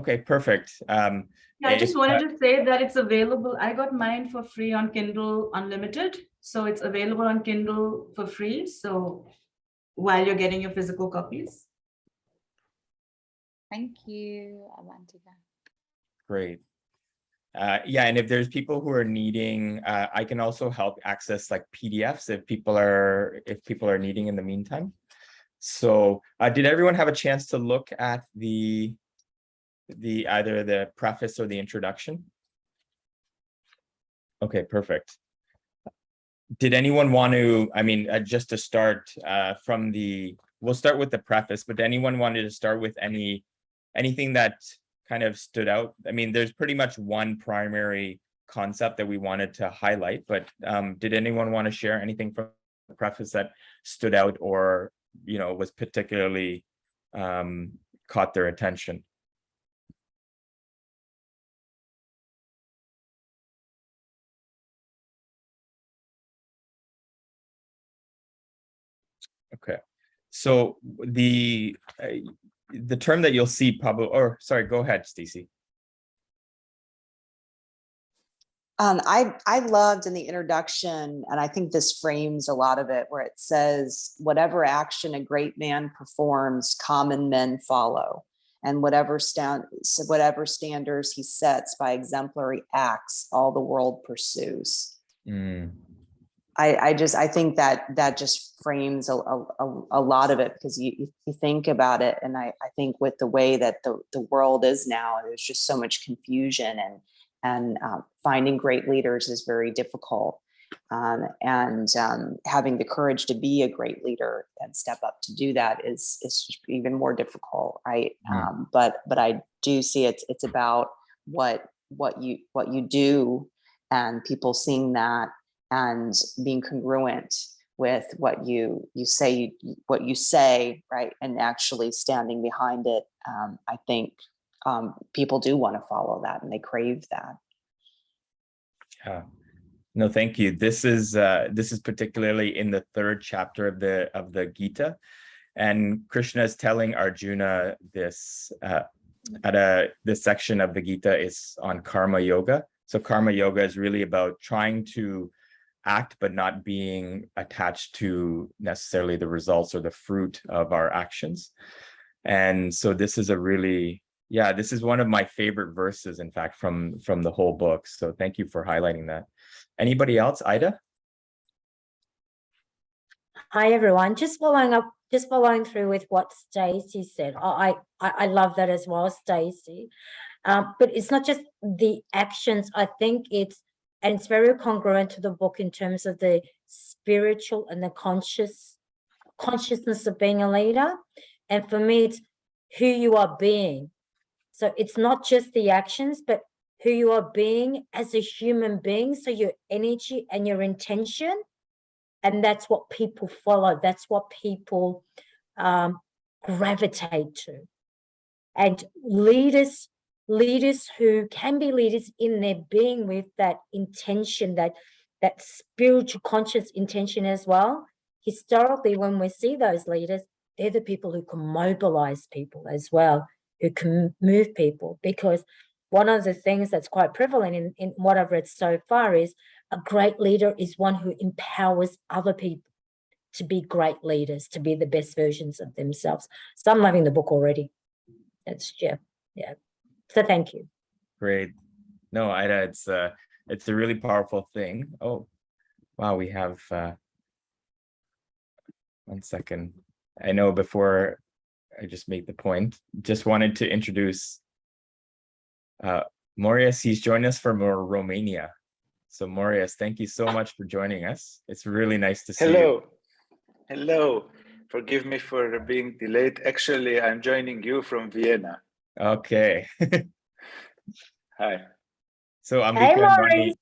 Okay, perfect. Yeah, I just wanted to say that it's available. I got mine for free on Kindle Unlimited. So it's available on Kindle for free. So while you're getting your physical copies. Thank you, Avantika. Great. Yeah, and if there's people who are needing, I can also help access like PDFs if people are needing in the meantime. So did everyone have a chance to look at the either the preface or the introduction? Okay, perfect. Did anyone want to, I mean, just to start we'll start with the preface, but anyone wanted to start with anything that kind of stood out? I mean, there's pretty much one primary concept that we wanted to highlight, but did anyone want to share anything from the preface that stood out or, was particularly caught their attention? Okay, so the term that you'll see probably, or sorry, go ahead, Stacey. I loved in the introduction, and I think this frames a lot of it, where it says, whatever action a great man performs, common men follow. And whatever standards he sets by exemplary acts, all the world pursues. Mm. I think that just frames a lot of it, because you think about it, and I think with the way that the world is now, there's just so much confusion, and finding great leaders is very difficult, and having the courage to be a great leader and step up to do that is even more difficult, right? Mm. But I do see it's about what you do, and people seeing that and being congruent with what you say, right, and actually standing behind it. I think people do want to follow that, and they crave that. Yeah, no, thank you. This is particularly in the third chapter of the Gita, and Krishna is telling Arjuna this this section of the Gita is on karma yoga. So karma yoga is really about trying to act but not being attached to necessarily the results or the fruit of our actions. And so this is this is one of my favorite verses, in fact, from the whole book. So thank you for highlighting that. Anybody else? Ida? Hi everyone, just following through with what Stacey said. I love that as well, Stacey. But it's not just the actions. I think it's very congruent to the book in terms of the spiritual and the consciousness of being a leader. And for me, it's who you are being. So it's not just the actions, but who you are being as a human being. So your energy and your intention, and that's what people follow. That's what people gravitate to. And leaders who can be leaders in their being with that intention, that spiritual conscious intention as well. Historically, when we see those leaders, they're the people who can mobilize people as well, who can move people. Because one of the things that's quite prevalent in what I've read so far is a great leader is one who empowers other people to be great leaders, to be the best versions of themselves. So I'm loving the book already. That's yeah. So thank you. Great. No, Ida, it's a really powerful thing. Oh, wow, we have 1 second. I know before I just make the point, just wanted to introduce Marius. He's joined us from Romania. So Marius, thank you so much for joining us. It's really nice to see you. Hello. Forgive me for being delayed. Actually, I'm joining you from Vienna. Okay. Hi. So Hey, Ambika and Marius. Ronnie,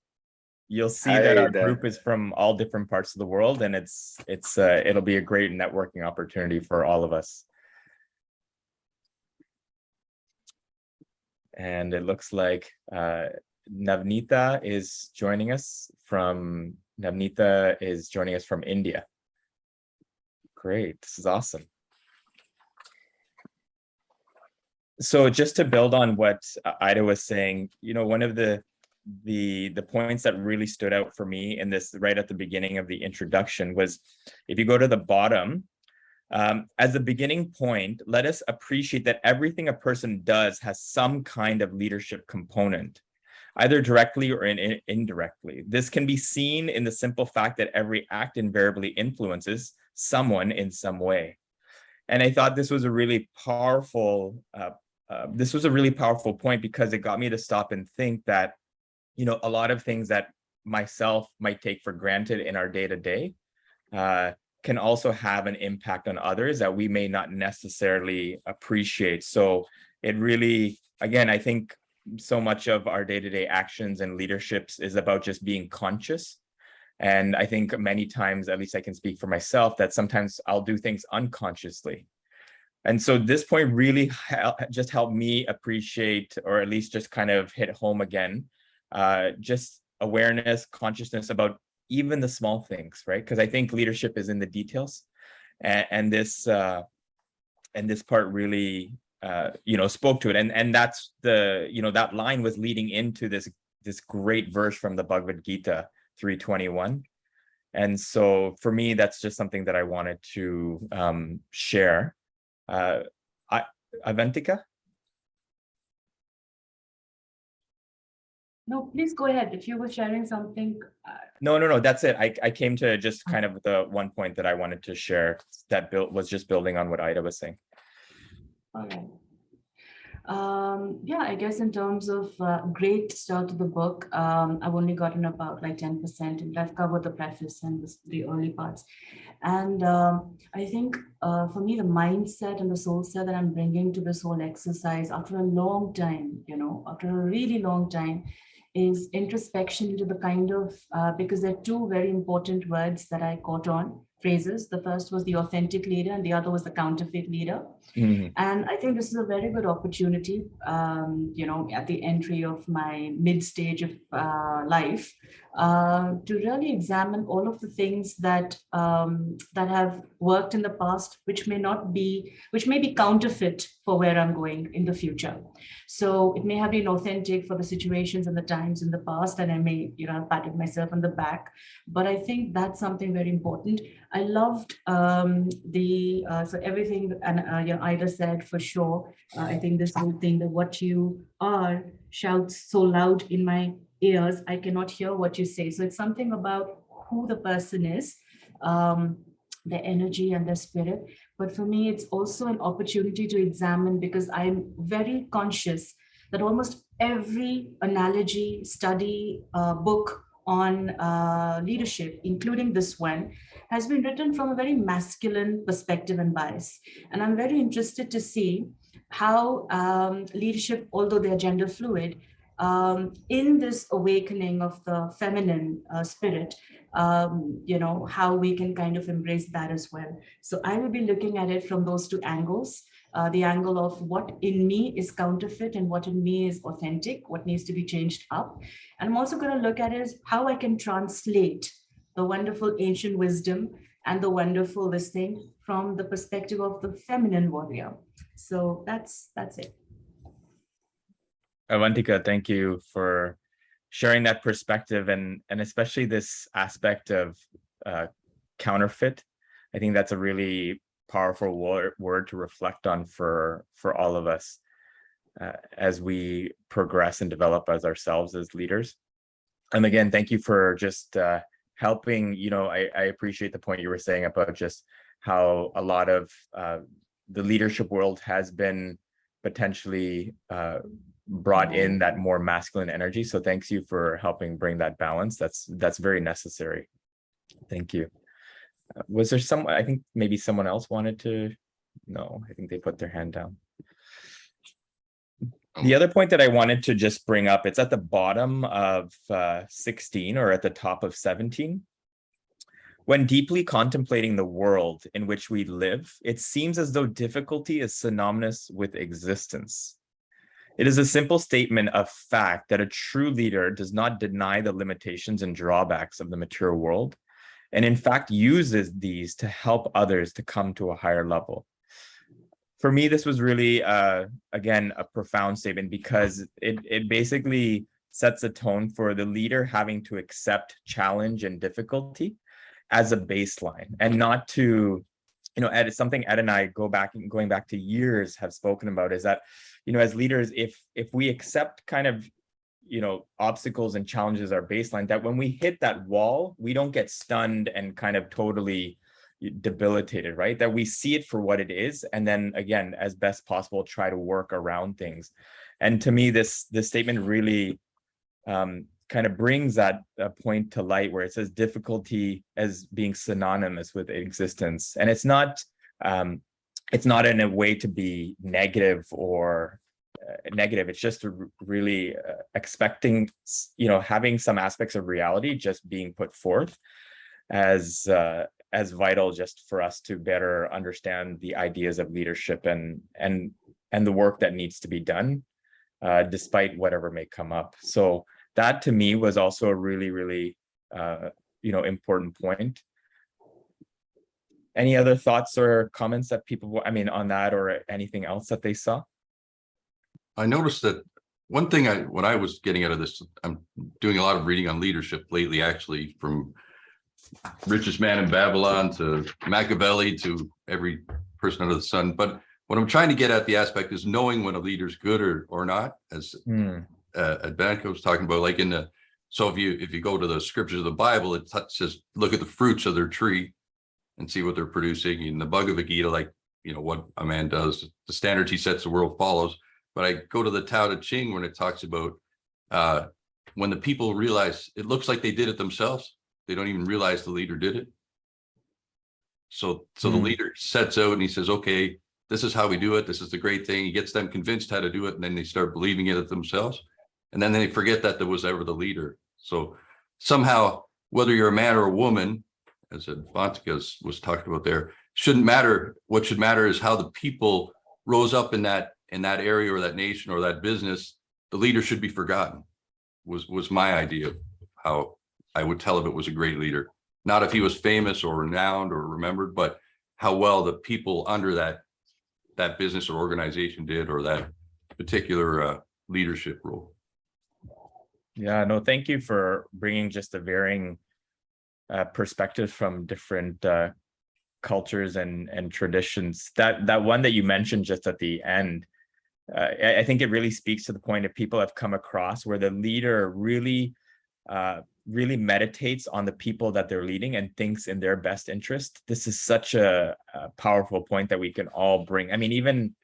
you'll see Hi that our there. group is from all different parts of the world, and it'll be a great networking opportunity for all of us. And it looks like Navneeta is joining us from India. Great, this is awesome. So just to build on what Ida was saying, you know, one of the points that really stood out for me in this right at the beginning of the introduction was, if you go to the bottom, as a beginning point, let us appreciate that everything a person does has some kind of leadership component, either directly or indirectly. This can be seen in the simple fact that every act invariably influences someone in some way. And I thought this was a really powerful point, because it got me to stop and think that, you know, a lot of things that myself might take for granted in our day-to-day can also have an impact on others that we may not necessarily appreciate. So it really, again, I think so much of our day-to-day actions and leaderships is about just being conscious. And I think many times, at least I can speak for myself, that sometimes I'll do things unconsciously. And so this point really just helped me appreciate, or at least just kind of hit home again, just awareness, consciousness about even the small things, right? Because I think leadership is in the details, and this part really, you know, spoke to it, and that's the, you know, that line was leading into this great verse from the Bhagavad Gita 3:21, and so for me, that's just something that I wanted to share. Avantika. No, please go ahead. If you were sharing something. No, that's it. I came to just kind of the one point that I wanted to share that was just building on what Ida was saying. All right. Yeah, I guess in terms of great start to the book, I've only gotten about like 10%, and I've covered the preface and the early parts. And I think for me, the mindset and the soul set that I'm bringing to this whole exercise after a long time, you know, after a really long time, is introspection into the kind of, because there are two very important words that I caught on, phrases. The first was the authentic leader, and the other was the counterfeit leader. Mm-hmm. And I think this is a very good opportunity, you know, at the entry of my mid-stage of life, to really examine all of the things that that have worked in the past, which may be counterfeit for where I'm going in the future. So it may have been authentic for the situations and the times in the past, and I may, you know, have patted myself on the back. But I think that's something very important. I loved so everything, and you know, Ida said for sure. I think this whole thing that what you are shouts so loud in my ears, I cannot hear what you say. So it's something about who the person is, their energy and their spirit. But for me, it's also an opportunity to examine, because I'm very conscious that almost every analogy, study, book on leadership, including this one, has been written from a very masculine perspective and bias. And I'm very interested to see how leadership, although they're gender fluid, in this awakening of the feminine spirit, you know, how we can kind of embrace that as well. So I will be looking at it from those two angles. The angle of what in me is counterfeit and what in me is authentic, what needs to be changed up. And I'm also going to look at it as how I can translate the wonderful ancient wisdom and the wonderful this thing from the perspective of the feminine warrior. So that's it. Avantika, thank you for sharing that perspective, and especially this aspect of counterfeit. I think that's a really powerful word to reflect on for all of us as we progress and develop as ourselves as leaders. And again, thank you for just helping. You know, I appreciate the point you were saying about just how a lot of the leadership world has been potentially brought in that more masculine energy. So thanks you for helping bring that balance. That's very necessary. Thank you. Was there I think maybe someone else wanted to? No, I think they put their hand down. The other point that I wanted to just bring up, it's at the bottom of 16 or at the top of 17. When deeply contemplating the world in which we live, it seems as though difficulty is synonymous with existence. It is a simple statement of fact that a true leader does not deny the limitations and drawbacks of the material world, and in fact uses these to help others to come to a higher level. for me, this was really, again, a profound statement, because it basically sets a tone for the leader having to accept challenge and difficulty as a baseline, and not to, Ed, it's something Ed and I going back to years have spoken about, is that, as leaders, if we accept kind of, obstacles and challenges our baseline, that when we hit that wall, we don't get stunned and kind of totally debilitated, right? That we see it for what it is, and then again, as best possible, try to work around things. And to me, this statement really kind of brings that point to light, where it says difficulty as being synonymous with existence. And it's not in a way to be negative or negative. It's just really expecting, having some aspects of reality just being put forth as vital, just for us to better understand the ideas of leadership and the work that needs to be done, despite whatever may come up. So that to me was also a really, really, important point. Any other thoughts or comments that people, on that, or anything else that they saw? I noticed that one thing when I was getting out of this, I'm doing a lot of reading on leadership lately, actually, from Richest Man in Babylon to Machiavelli to every person under the sun. But what I'm trying to get at, the aspect is knowing when a leader's good or not, as Advanco was talking about, like so if you go to the scriptures of the Bible, it says, look at the fruits of their tree and see what they're producing. In the Bhagavad Gita, like, what a man does, the standards he sets, the world follows. But I go to the Tao Te Ching when it talks about when the people realize it looks like they did it themselves, they don't even realize the leader did it. So the leader sets out and he says, okay, this is how we do it. This is the great thing. He gets them convinced how to do it, and then they start believing it themselves. And then they forget that there was ever the leader. So somehow, whether you're a man or a woman, as Advantika was talking about there, shouldn't matter. What should matter is how the people rose up in that area or that nation or that business. The leader should be forgotten, was my idea of how I would tell if it was a great leader. Not if he was famous or renowned or remembered, but how well the people under that business or organization did, or that particular leadership role. Yeah, no, thank you for bringing just a varying perspective from different cultures and traditions. That one that you mentioned just at the end, I think it really speaks to the point that people have come across, where the leader really meditates on the people that they're leading and thinks in their best interest. This is such a powerful point that we can all bring. Even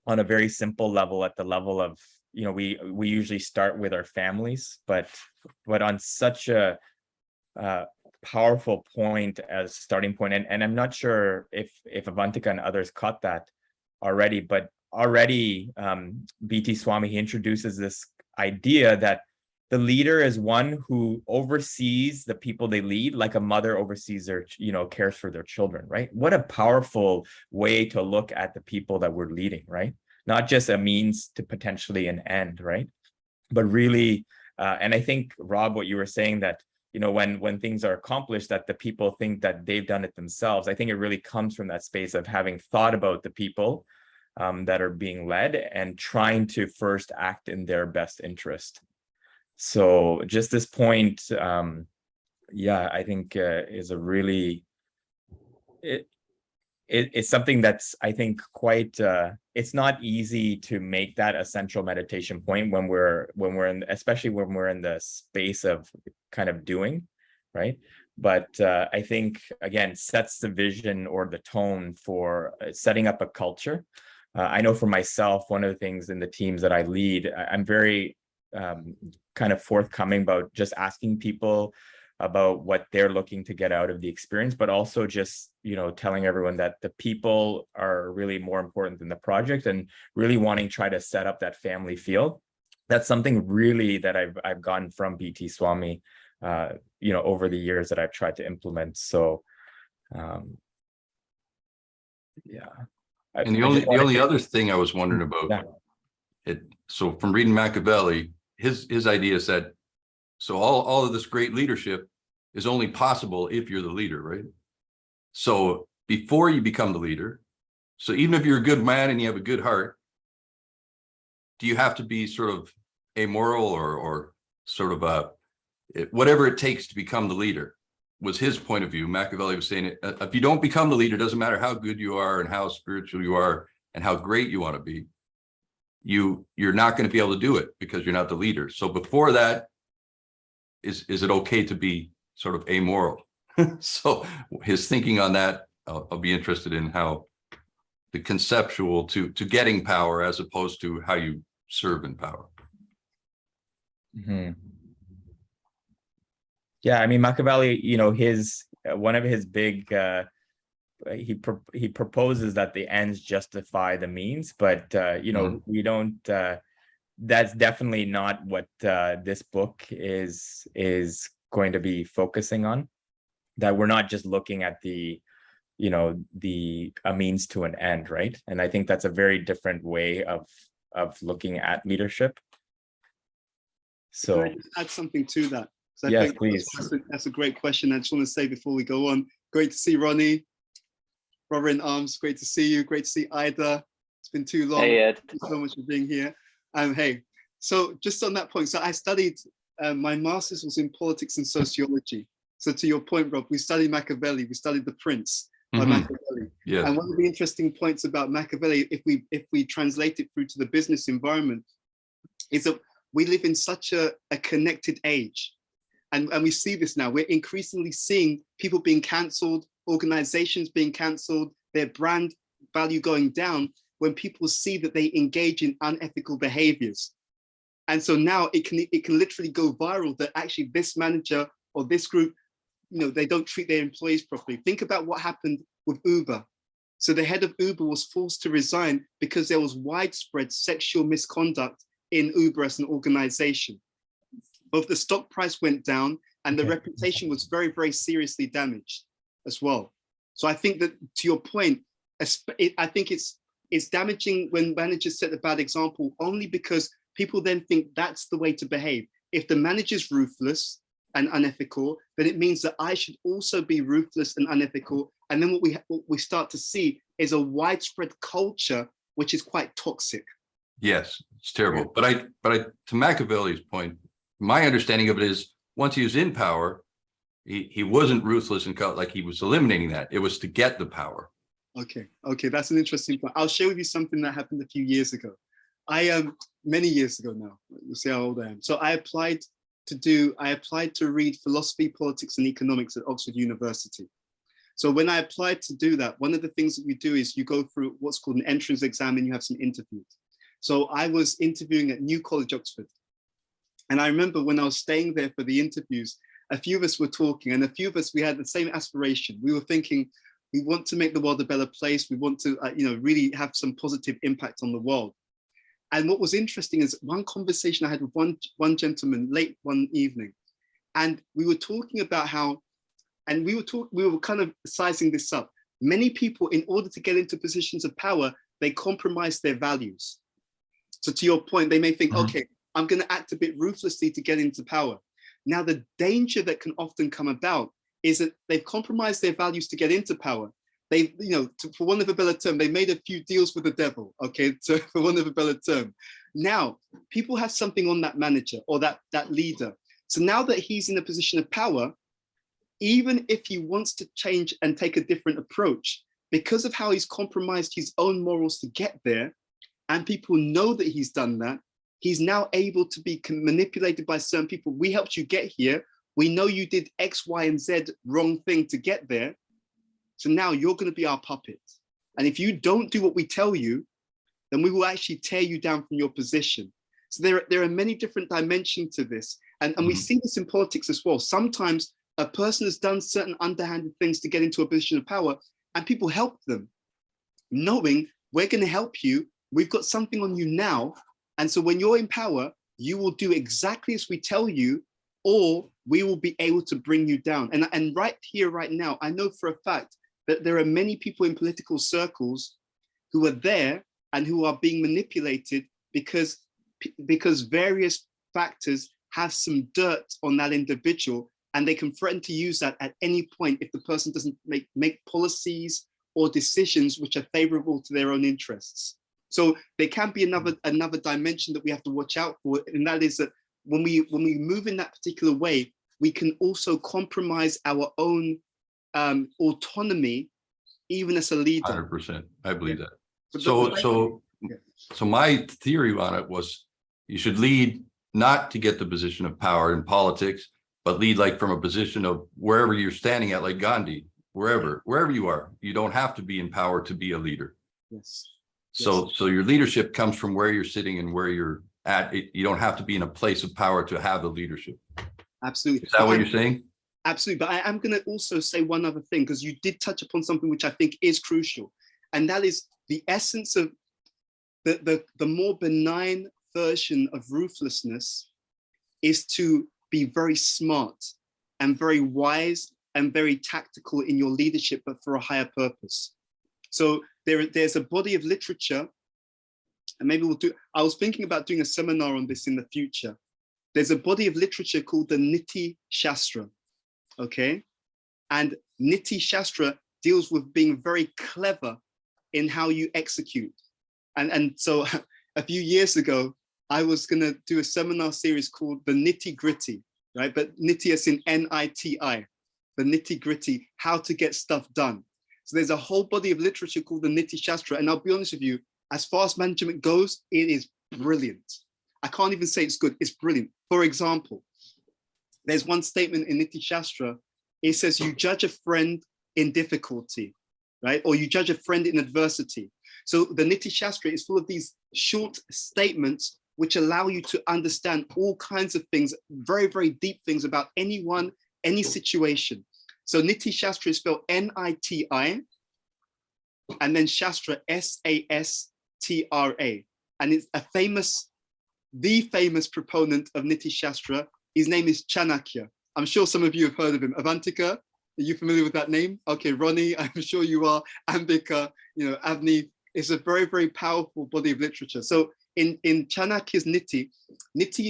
on a very simple level, at the level of, we usually start with our families, but on such a powerful point as starting point. And I'm not sure if Advantika and others caught that already, but already B.T. Swami, he introduces this idea that the leader is one who oversees the people they lead, like a mother oversees their, cares for their children, right? What a powerful way to look at the people that we're leading, right? Not just a means to potentially an end, right? But really, and I think, Rob, what you were saying, that, when things are accomplished, that the people think that they've done it themselves. I think it really comes from that space of having thought about the people that are being led and trying to first act in their best interest. So just this point, I think is a really, it's something that's, I think, quite, it's not easy to make that a central meditation point when we're in, especially when we're in the space of kind of doing, right? But I think, again, sets the vision or the tone for setting up a culture. I know for myself, one of the things in the teams that I lead, I'm very kind of forthcoming about just asking people about what they're looking to get out of the experience, but also just, telling everyone that the people are really more important than the project, and really wanting to try to set up that family feel. That's something really that I've gotten from B.T. Swami, over the years that I've tried to implement. So, And the only other thing I was wondering about it. So from reading Machiavelli, his idea said, so all of this great leadership is only possible if you're the leader, right? So before you become the leader, So even if you're a good man and you have a good heart, do you have to be sort of amoral or sort of whatever it takes to become the leader? Was his point of view. Machiavelli was saying, if you don't become the leader, doesn't matter how good you are and how spiritual you are and how great you want to be, you're not going to be able to do it because you're not the leader. So before that, is it okay to be sort of amoral? So his thinking on that, I'll be interested in how the conceptual to getting power as opposed to how you serve in power. Mm-hmm. Yeah, I mean, Machiavelli, you know, his one of his big he proposes that the ends justify the means, but you know, we don't that's definitely not what this book is going to be focusing on, that we're not just looking at the, you know, a means to an end, right? And I think that's a very different way of looking at leadership. So can I just add something to that? I yes, think please. that's a great question. I just want to say before we go on, great to see Ronnie, brother in arms. Great to see you. Great to see Ida. It's been too long. Hey, Ed. Thank you so much for being here. Hey, so just on that point, so I studied, my master's was in politics and sociology. So to your point, Rob, we studied Machiavelli. We studied The Prince by Machiavelli. Yeah. And one of the interesting points about Machiavelli, if we translate it through to the business environment, is that we live in such a connected age. And we see this now. We're increasingly seeing people being cancelled, organizations being cancelled, their brand value going down when people see that they engage in unethical behaviors. And so now it can literally go viral that actually this manager or this group, you know, they don't treat their employees properly. Think about what happened with Uber. So the head of Uber was forced to resign because there was widespread sexual misconduct in Uber as an organization. Both the stock price went down and the reputation was very, very seriously damaged as well. So I think that, to your point, I think it's damaging when managers set a bad example only because people then think that's the way to behave. If the manager's ruthless and unethical, then it means that I should also be ruthless and unethical. And then what we start to see is a widespread culture, which is quite toxic. Yes, it's terrible. But I to Machiavelli's point, my understanding of it is once he was in power, he wasn't ruthless and like he was eliminating that. It was to get the power. Okay, that's an interesting point. I'll share with you something that happened a few years ago. Many years ago now, you'll see how old I am. So I applied to read philosophy, politics, and economics at Oxford University. So when I applied to do that, one of the things that we do is you go through what's called an entrance exam and you have some interviews. So I was interviewing at New College, Oxford. And I remember when I was staying there for the interviews, a few of us were talking and a few of us, we had the same aspiration. We were thinking, we want to make the world a better place. We want to, really have some positive impact on the world. And what was interesting is one conversation I had with one gentleman late one evening, and we were talking about how, and we were kind of sizing this up. Many people, in order to get into positions of power, they compromise their values. So to your point, they may think, okay, I'm going to act a bit ruthlessly to get into power. Now, the danger that can often come about is that they've compromised their values to get into power. They, for want of a better term, they made a few deals with the devil, okay, so for want of a better term. Now, people have something on that manager or that leader. So now that he's in a position of power, even if he wants to change and take a different approach, because of how he's compromised his own morals to get there, and people know that he's done that, he's now able to be manipulated by certain people. We helped you get here. We know you did X, Y, and Z wrong thing to get there. So now you're going to be our puppet. And if you don't do what we tell you, then we will actually tear you down from your position. So there are many different dimensions to this. And we see this in politics as well. Sometimes a person has done certain underhanded things to get into a position of power and people help them, knowing we're going to help you. We've got something on you now. And so when you're in power, you will do exactly as we tell you, or we will be able to bring you down. And right here, right now, I know for a fact that there are many people in political circles who are there and who are being manipulated because various factors have some dirt on that individual, and they can threaten to use that at any point if the person doesn't make policies or decisions which are favorable to their own interests. So there can be another dimension that we have to watch out for, and that is that when we move in that particular way, we can also compromise our own autonomy, even as a leader. 100%. I believe that. But So my theory on it was you should lead not to get the position of power in politics, but lead like from a position of wherever you're standing at, like Gandhi, wherever you are. You don't have to be in power to be a leader. yes. So your leadership comes from where you're sitting and where you're at. You don't have to be in a place of power to have the leadership. Absolutely. Is that what you're saying? Absolutely. But I am going to also say one other thing, because you did touch upon something which I think is crucial. And that is the essence of the more benign version of ruthlessness is to be very smart and very wise and very tactical in your leadership, but for a higher purpose. So there's a body of literature, and maybe I was thinking about doing a seminar on this in the future. There's a body of literature called the Niti Shastra, okay? And Niti Shastra deals with being very clever in how you execute. And so a few years ago, I was gonna do a seminar series called The Nitty Gritty, right? But nitty as in N-I-T-I, the nitty gritty, how to get stuff done. So there's a whole body of literature called the Niti Shastra. And I'll be honest with you, as far as management goes, it is brilliant. I can't even say it's good, it's brilliant. For example, there's one statement in Niti Shastra. It says, you judge a friend in difficulty, right? Or you judge a friend in adversity. So the Niti Shastra is full of these short statements which allow you to understand all kinds of things, very, very deep things about anyone, any situation. So Niti Shastra is spelled N-I-T-I, and then Shastra, S-A-S-T-R-A. And it's the famous proponent of Niti Shastra. His name is Chanakya. I'm sure some of you have heard of him. Avantika, are you familiar with that name? Okay, Ronnie, I'm sure you are. Ambika, Avni. It's a very, very powerful body of literature. So in Chanakya's Niti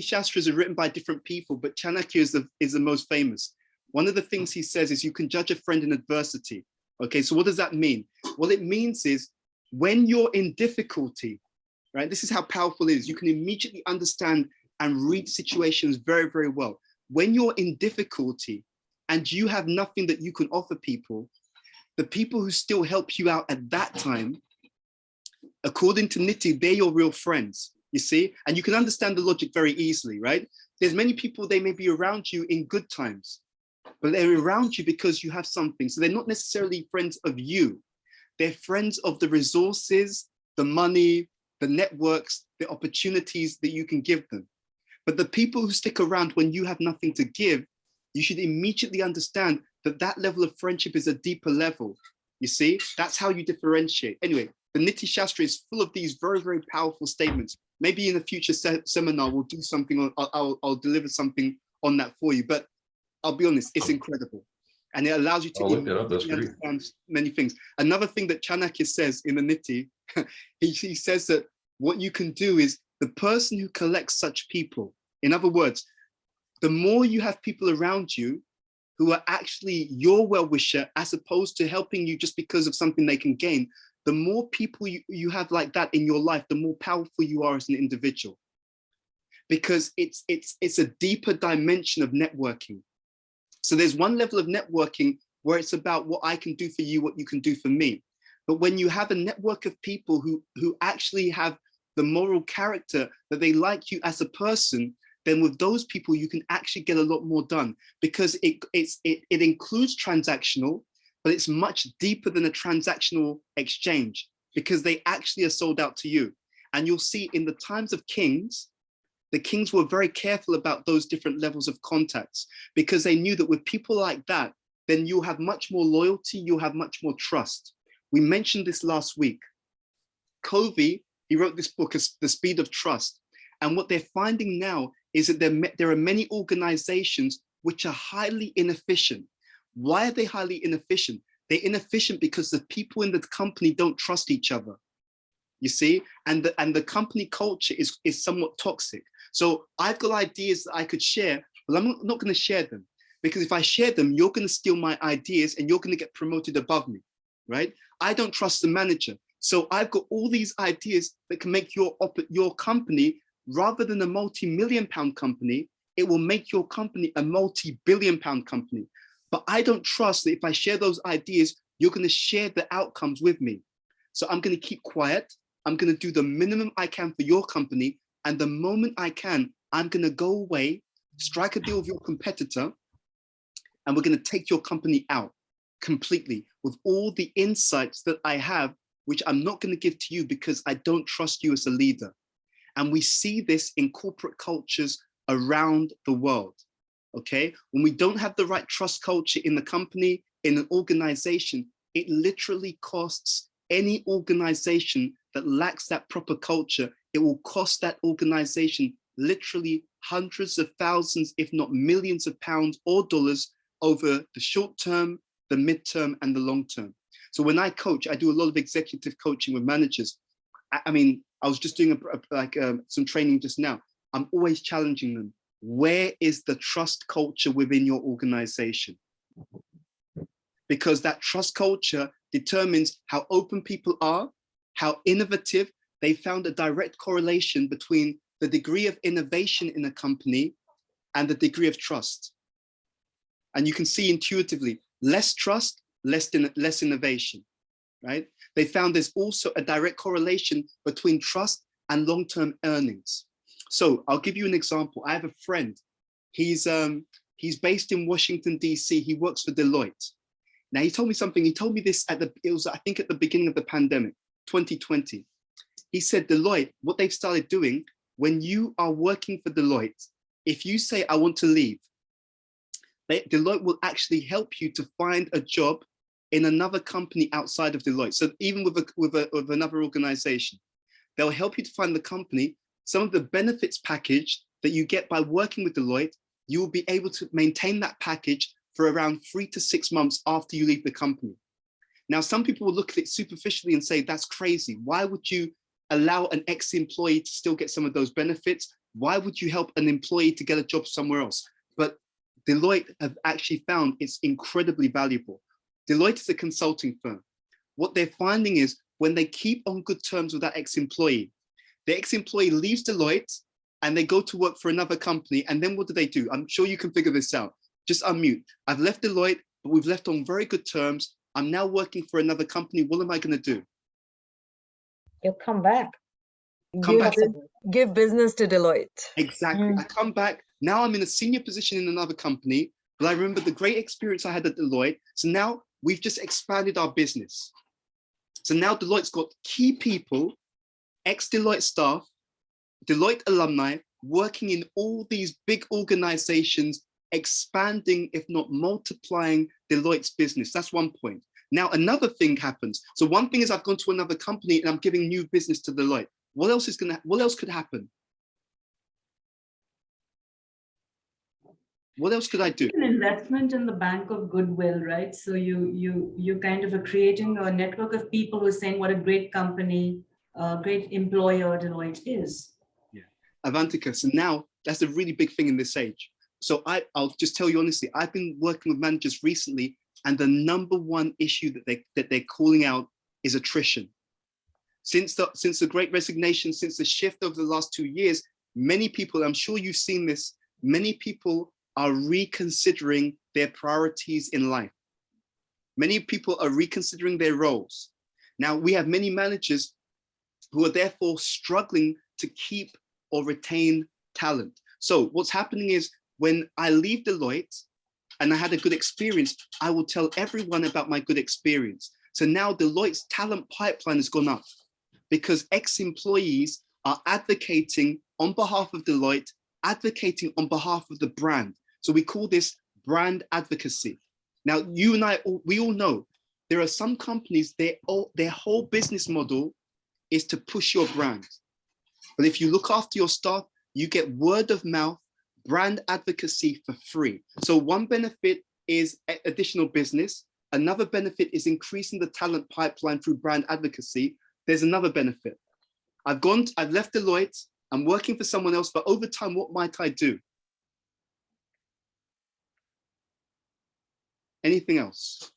Shastras are written by different people, but Chanakya is the most famous. One of the things he says is you can judge a friend in adversity. Okay, so what does that mean? What it means is when you're in difficulty, right? This is how powerful it is. You can immediately understand and read situations very, very well. When you're in difficulty and you have nothing that you can offer people, the people who still help you out at that time, according to Niti, they're your real friends, you see? And you can understand the logic very easily, right? There's many people, they may be around you in good times, but they're around you because you have something. So they're not necessarily friends of you. They're friends of the resources, the money, the networks, the opportunities that you can give them. But the people who stick around when you have nothing to give, you should immediately understand that that level of friendship is a deeper level. You see, that's how you differentiate. Anyway, the Niti Shastra is full of these very, very powerful statements. Maybe in a future seminar, we'll do something, I'll deliver something on that for you. But I'll be honest, it's incredible. And it allows you to understand many things. Another thing that Chanakya says in the Niti, he says that what you can do is the person who collects such people, in other words, the more you have people around you who are actually your well-wisher as opposed to helping you just because of something they can gain, the more people you have like that in your life, the more powerful you are as an individual. Because it's a deeper dimension of networking. So there's one level of networking where it's about what I can do for you, what you can do for me. But when you have a network of people who actually have the moral character that they like you as a person, then with those people, you can actually get a lot more done, because it includes transactional, but it's much deeper than a transactional exchange, because they actually are sold out to you. And you'll see in the times of kings, the kings were very careful about those different levels of contacts, because they knew that with people like that, then you'll have much more loyalty, you'll have much more trust. We mentioned this last week. Covey, he wrote this book, The Speed of Trust. And what they're finding now is that there are many organizations which are highly inefficient. Why are they highly inefficient? They're inefficient because the people in the company don't trust each other, you see? And the company culture is somewhat toxic. So I've got ideas that I could share, but I'm not going to share them, because if I share them, you're going to steal my ideas and you're going to get promoted above me. right? I don't trust the manager. So I've got all these ideas that can make your company, rather than a multi-million pound company, it will make your company a multi-billion pound company. But I don't trust that if I share those ideas, you're going to share the outcomes with me. So I'm going to keep quiet. I'm going to do the minimum I can for your company. And the moment I can, I'm going to go away, strike a deal with your competitor, and we're going to take your company out completely with all the insights that I have, which I'm not going to give to you because I don't trust you as a leader. And we see this in corporate cultures around the world, okay? When we don't have the right trust culture in the company, in an organization, it literally costs any organization that lacks that proper culture. It will cost that organization literally hundreds of thousands, if not millions of pounds or dollars over the short term, the midterm, and the long term. So when I coach, I do a lot of executive coaching with managers. I mean, I was just doing some training just now. I'm always challenging them. Where is the trust culture within your organization? Because that trust culture determines how open people are, how innovative. They found a direct correlation between the degree of innovation in a company and the degree of trust. And you can see intuitively, less trust, less innovation, right? They found there's also a direct correlation between trust and long-term earnings. So I'll give you an example. I have a friend. He's based in Washington, DC. He works for Deloitte. Now he told me something. He told me this I think at the beginning of the pandemic, 2020. He said, Deloitte, what they've started doing, when you are working for Deloitte, if you say, I want to leave, Deloitte will actually help you to find a job in another company outside of Deloitte. So even with another organization, they'll help you to find the company. Some of the benefits package that you get by working with Deloitte, you will be able to maintain that package for around 3 to 6 months after you leave the company. Now, some people will look at it superficially and say, that's crazy. Why would you allow an ex-employee to still get some of those benefits? Why would you help an employee to get a job somewhere else? But Deloitte have actually found it's incredibly valuable. Deloitte is a consulting firm. What they're finding is when they keep on good terms with that ex-employee, the ex-employee leaves Deloitte and they go to work for another company. And then what do? I'm sure you can figure this out. Just unmute. I've left Deloitte, but we've left on very good terms. I'm now working for another company. What am I going to do? You'll come back. Come back. Give business to Deloitte. Exactly. I come back. Now I'm in a senior position in another company, but I remember the great experience I had at Deloitte. So now we've just expanded our business. So now Deloitte's got key people, ex-Deloitte staff, Deloitte alumni, working in all these big organizations, expanding, if not multiplying Deloitte's business. That's one point. Now, another thing happens. So one thing is I've gone to another company and I'm giving new business to Deloitte. What else could happen? What else could I do? An investment in the bank of goodwill, right? So you kind of are creating a network of people who are saying what a great company, great employer Deloitte is. Yeah, Avantika. So now that's a really big thing in this age. So I'll just tell you honestly, I've been working with managers recently, and the number one issue that they're calling out is attrition. Since the Great Resignation, since the shift over the last 2 years, many people, I'm sure you've seen this, many people are reconsidering their priorities in life. Many people are reconsidering their roles. Now, we have many managers who are therefore struggling to keep or retain talent. So what's happening is when I leave Deloitte and I had a good experience, I will tell everyone about my good experience. So now Deloitte's talent pipeline has gone up because ex-employees are advocating on behalf of Deloitte, advocating on behalf of the brand. So we call this brand advocacy. Now, you and I, we all know there are some companies, their whole business model is to push your brand. But if you look after your staff, you get word of mouth, brand advocacy for free. So one benefit is additional business. Another benefit is increasing the talent pipeline through brand advocacy. There's another benefit. I've left Deloitte, I'm working for someone else, but over time, what might I do? Anything else?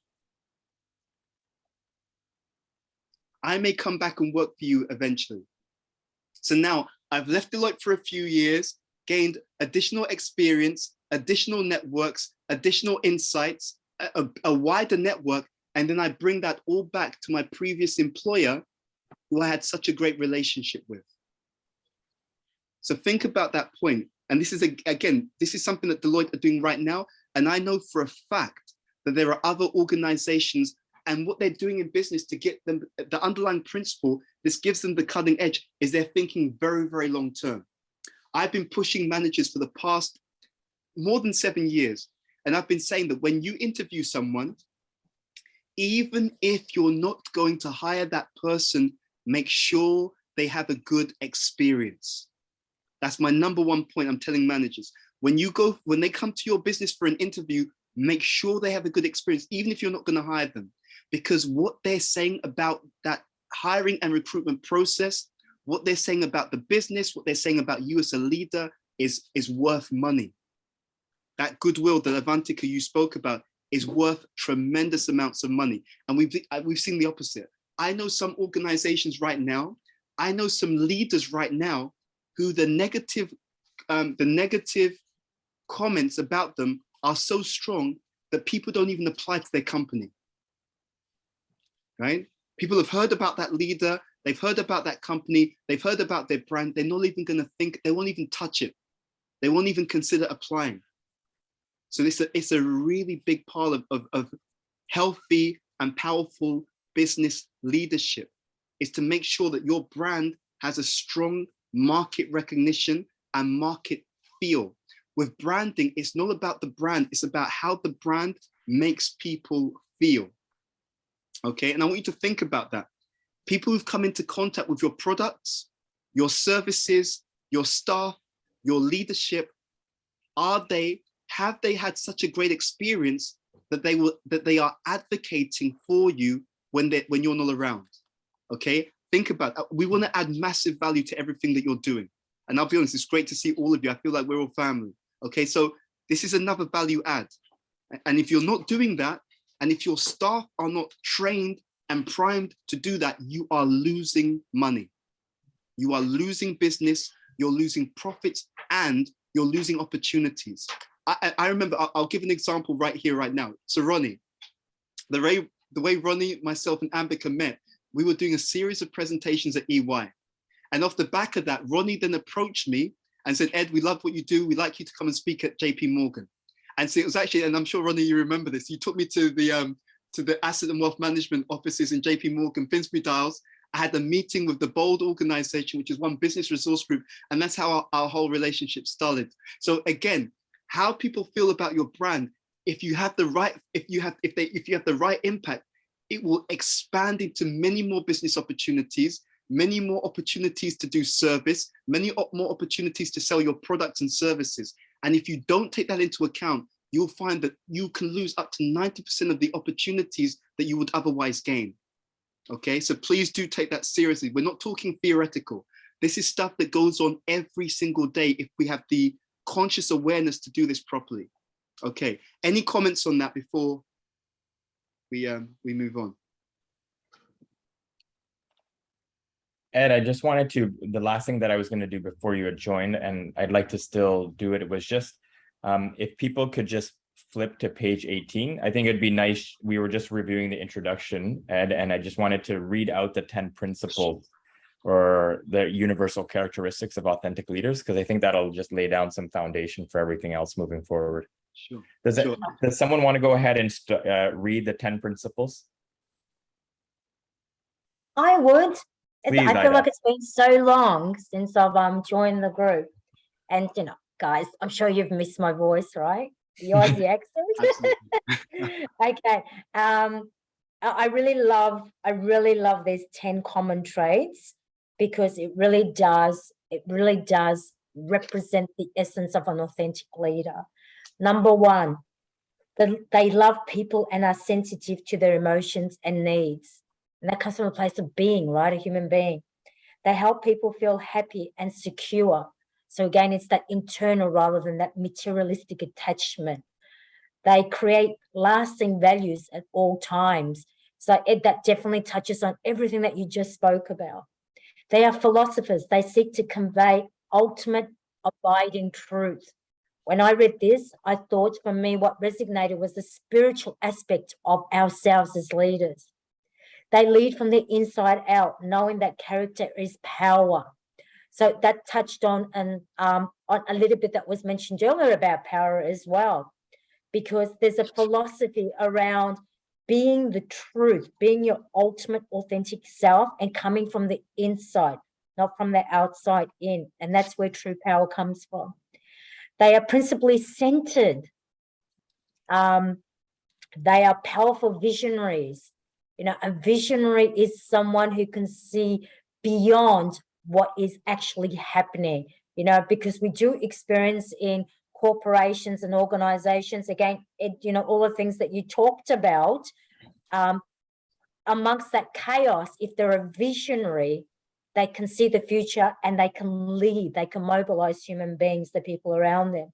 I may come back and work for you eventually. So now I've left Deloitte for a few years, gained additional experience, additional networks, additional insights, a wider network, and then I bring that all back to my previous employer who I had such a great relationship with. So think about that point. And this is, again, this is something that Deloitte are doing right now. And I know for a fact that there are other organizations, and what they're doing in business to get them, the underlying principle, this gives them the cutting edge, is they're thinking very, very long term. I've been pushing managers for the past more than 7 years. And I've been saying that when you interview someone, even if you're not going to hire that person, make sure they have a good experience. That's my number one point I'm telling managers. When they come to your business for an interview, make sure they have a good experience, even if you're not going to hire them. Because what they're saying about that hiring and recruitment process, what they're saying about the business, what they're saying about you as a leader is worth money. That goodwill that Avantika you spoke about is worth tremendous amounts of money. And we've seen the opposite. I know some organizations right now, I know some leaders right now who the negative comments about them are so strong that people don't even apply to their company, right? People have heard about that leader, they've heard about that company, they've heard about their brand, they're not even gonna think, they won't even touch it. They won't even consider applying. So it's a really big part of healthy and powerful business leadership, is to make sure that your brand has a strong market recognition and market feel. With branding, it's not about the brand, it's about how the brand makes people feel. Okay, and I want you to think about that. People who've come into contact with your products, your services, your staff, your leadership, have they had such a great experience that they are advocating for you when you're not around? Okay, think about that. We want to add massive value to everything that you're doing. And I'll be honest, it's great to see all of you. I feel like we're all family. Okay, so this is another value add. And if you're not doing that, and if your staff are not trained and primed to do that, you are losing money. You are losing business, you're losing profits, and you're losing opportunities. I remember, I'll give an example right here, right now. So Ronnie, the way Ronnie, myself, and Ambika met, we were doing a series of presentations at EY. And off the back of that, Ronnie then approached me and said, Ed, we love what you do. We'd like you to come and speak at JP Morgan. And so it was actually, and I'm sure Ronnie, you remember this, you took me to the asset and wealth management offices in JP Morgan, Finsbury Dials. I had a meeting with the BOLD organization, which is one business resource group. And that's how our whole relationship started. So again, how people feel about your brand, if you have the right impact, it will expand into many more business opportunities, many more opportunities to do service, many more opportunities to sell your products and services. And if you don't take that into account, you'll find that you can lose up to 90% of the opportunities that you would otherwise gain. Okay, so please do take that seriously. We're not talking theoretical. This is stuff that goes on every single day if we have the conscious awareness to do this properly. Okay, any comments on that before we move on? Ed, I just wanted to, the last thing that I was going to do before you had joined, and I'd like to still do it, was just if people could just flip to page 18. I think it'd be nice. We were just reviewing the introduction, Ed, and I just wanted to read out the 10 principles or the universal characteristics of authentic leaders, because I think that'll just lay down some foundation for everything else moving forward. Sure. Does someone want to go ahead and read the 10 principles? I would. Please, I feel Ida. like it's been so long since I've joined the group. And, you know, guys, I'm sure you've missed my voice, right? The Aussie accent. Okay. I really love these 10 common traits, because it really does represent the essence of an authentic leader. Number one, they love people and are sensitive to their emotions and needs. And that comes from a place of being, right? A human being. They help people feel happy and secure. So again, it's that internal rather than that materialistic attachment. They create lasting values at all times, So that definitely touches on everything that you just spoke about. They are philosophers. They seek to convey ultimate abiding truth. When I read this, I thought for me what resonated was the spiritual aspect of ourselves as leaders. They lead from the inside out, knowing that character is power. So that touched on a little bit that was mentioned earlier about power as well, because there's a philosophy around being the truth, being your ultimate authentic self and coming from the inside, not from the outside in. And that's where true power comes from. They are principally centered. They are powerful visionaries. You know, a visionary is someone who can see beyond what is actually happening, you know, because we do experience in corporations and organizations, again, you know, all the things that you talked about, amongst that chaos, if they're a visionary, they can see the future and they can lead, they can mobilize human beings, the people around them.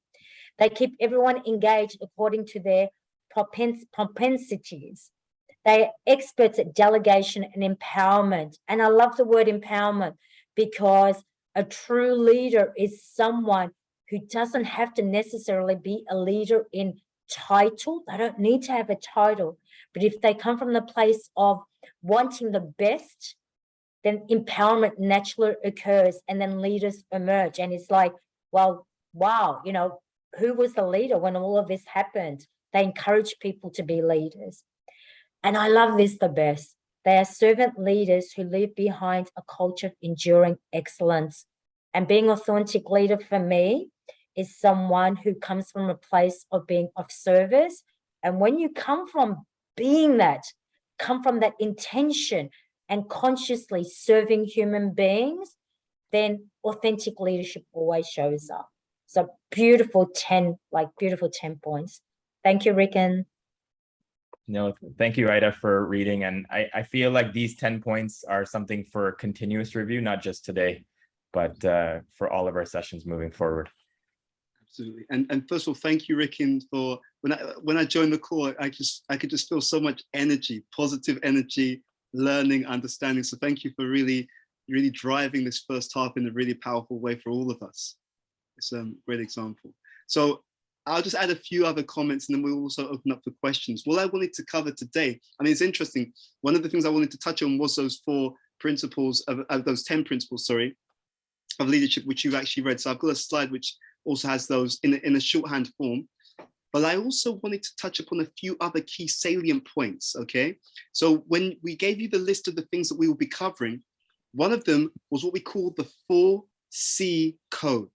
They keep everyone engaged according to their propensities. They are experts at delegation and empowerment. And I love the word empowerment because a true leader is someone who doesn't have to necessarily be a leader in title. They don't need to have a title. But if they come from the place of wanting the best, then empowerment naturally occurs and then leaders emerge. And it's like, well, wow, you know, who was the leader when all of this happened? They encourage people to be leaders. And I love this the best. They are servant leaders who leave behind a culture of enduring excellence. And being authentic leader for me is someone who comes from a place of being of service. And when you come from being that, come from that intention and consciously serving human beings, then authentic leadership always shows up. So beautiful 10 points. Thank you, Ricken. No, thank you, Ida, for reading. And I feel like these 10 points are something for continuous review, not just today, but for all of our sessions moving forward. Absolutely. And first of all, thank you, Ricken, for when I joined the call, I could just feel so much energy, positive energy, learning, understanding. So thank you for really driving this first half in a really powerful way for all of us. It's a great example. So I'll just add a few other comments and then we'll also open up for questions. What I wanted to cover today, I mean, it's interesting. One of the things I wanted to touch on was those 4 principles of those 10 principles, sorry, of leadership, which you've actually read. So I've got a slide which also has those in a shorthand form. But I also wanted to touch upon a few other key salient points, okay? So when we gave you the list of the things that we will be covering, one of them was what we call the 4C code,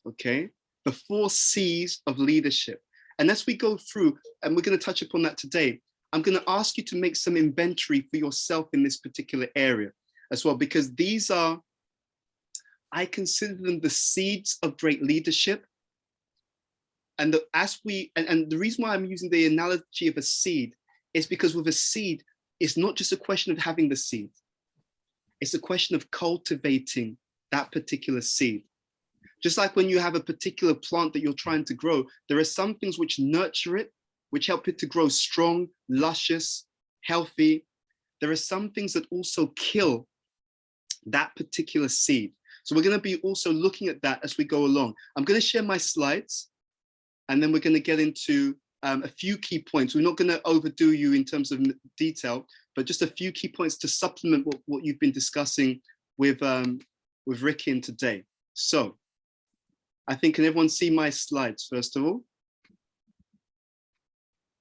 okay? The 4 C's of leadership. And as we go through, and we're going to touch upon that today, I'm going to ask you to make some inventory for yourself in this particular area as well, because these are, I consider them the seeds of great leadership. And the reason why I'm using the analogy of a seed is because with a seed, it's not just a question of having the seed. It's a question of cultivating that particular seed. Just like when you have a particular plant that you're trying to grow, there are some things which nurture it, which help it to grow strong, luscious, healthy. There are some things that also kill that particular seed. So we're going to be also looking at that as we go along. I'm going to share my slides, and then we're going to get into a few key points. We're not going to overdo you in terms of detail, but just a few key points to supplement what you've been discussing with Ricken today. So I think, can everyone see my slides first of all?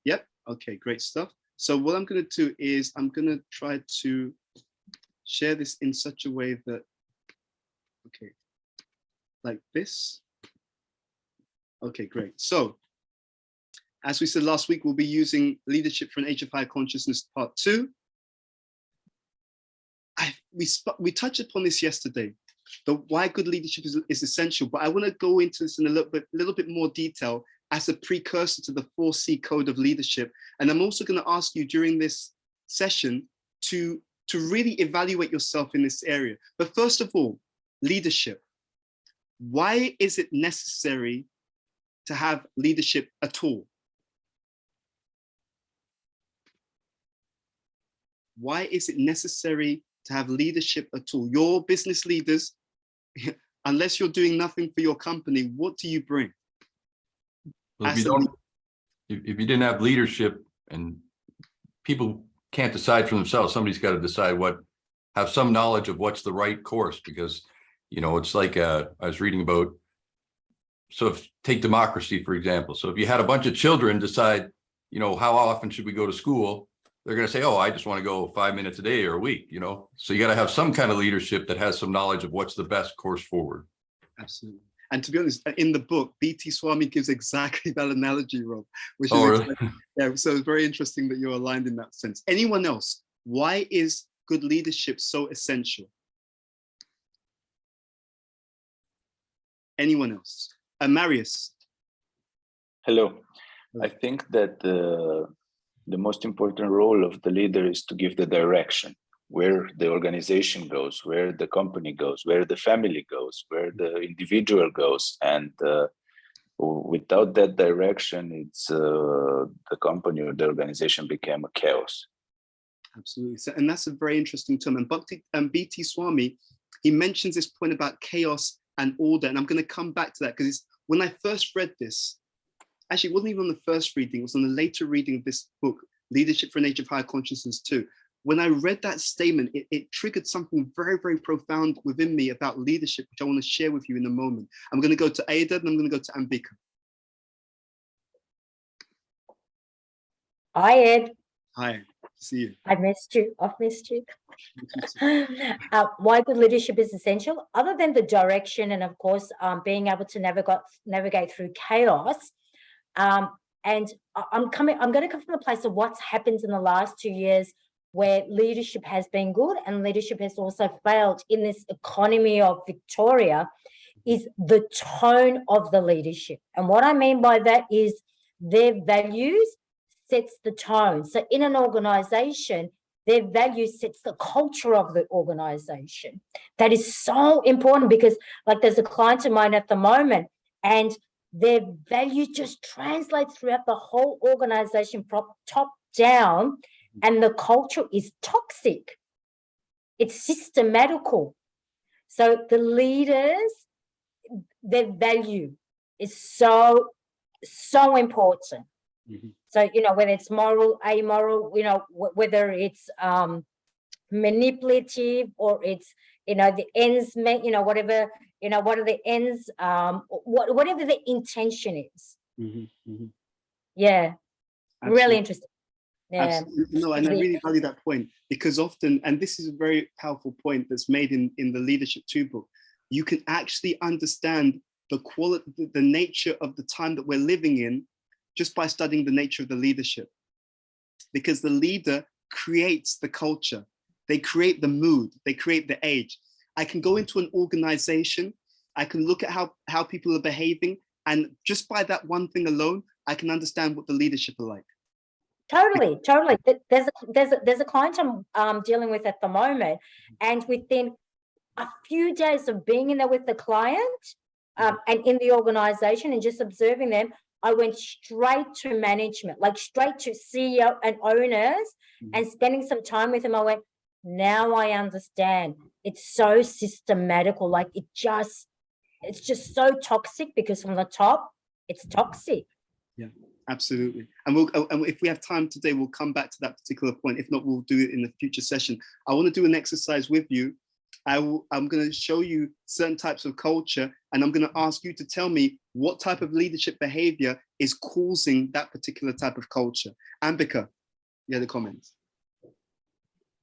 Yep, okay, great stuff. So what I'm going to do is I'm going to try to share this in such a way that, okay, like this. Okay, great. So as we said last week, we'll be using Leadership for an Age of Higher Consciousness Part 2. We touched upon this yesterday, why good leadership is essential, but I want to go into this in a little bit more detail as a precursor to the 4C code of leadership. And I'm also going to ask you during this session to really evaluate yourself in this area. But first of all, leadership. Why is it necessary to have leadership at all? Why is it necessary to have leadership at all? Your business leaders, unless you're doing nothing for your company, what do you bring? Well, As a leader? if you didn't have leadership and people can't decide for themselves, somebody's got to decide have some knowledge of what's the right course, because, it's like, I was reading about, so take democracy, for example. So if you had a bunch of children decide, how often should we go to school? They're going to say, oh, I just want to go 5 minutes a day or a week, So you got to have some kind of leadership that has some knowledge of what's the best course forward. Absolutely. And to be honest, in the book, B.T. Swami gives exactly that analogy, Rob, which is Really? yeah, so it's very interesting that you're aligned in that sense. Anyone else? Why is good leadership so essential? Anyone else? Marius. Hello. I think that the most important role of the leader is to give the direction, where the organization goes, where the company goes, where the family goes, where the individual goes. And without that direction, it's the company or the organization became a chaos. Absolutely. So, and that's a very interesting term. And B.T. Swami, he mentions this point about chaos and order. And I'm going to come back to that, because when I first read this, actually, it wasn't even on the first reading, it was on the later reading of this book, Leadership for an Age of Higher Consciousness 2. When I read that statement, it triggered something very, very profound within me about leadership, which I want to share with you in a moment. I'm going to go to Ada, and I'm going to go to Ambika. Hi, Ed. Hi, see you. I've missed you. Why good leadership is essential, other than the direction and, of course, being able to navigate through chaos. And I'm going to come from a place of what's happened in the last 2 years, where leadership has been good and leadership has also failed in this economy of Victoria, is the tone of the leadership. And what I mean by that is their values sets the tone. So in an organization, their values sets the culture of the organization. That is so important, because like there's a client of mine at the moment, and their values just translate throughout the whole organization from top down, and the culture is toxic. It's systematical. So the leaders, their value is so important. Mm-hmm. So, whether it's moral, amoral, whether it's manipulative, or it's, the ends, whatever, what are the ends, whatever the intention is. Mm-hmm. Mm-hmm. Yeah. Absolutely. Really interesting. Yeah. Absolutely. No, and I really value that point, because often, and this is a very powerful point that's made in the Leadership 2 book, you can actually understand the quality, the nature of the time that we're living in, just by studying the nature of the leadership. Because the leader creates the culture, they create the mood, they create the age. I can go into an organization, I can look at how people are behaving, and just by that one thing alone, I can understand what the leadership are like. Totally. There's a client I'm dealing with at the moment, and within a few days of being in there with the client and in the organization and just observing them, I went straight to management, like straight to CEO and owners, and spending some time with them. I went, now I understand. It's so systematical. Like it's just so toxic, because from the top, it's toxic. Yeah, absolutely. And if we have time today, we'll come back to that particular point. If not, we'll do it in a future session. I want to do an exercise with you. I'm going to show you certain types of culture, and I'm going to ask you to tell me what type of leadership behavior is causing that particular type of culture. Ambika, you had a comment.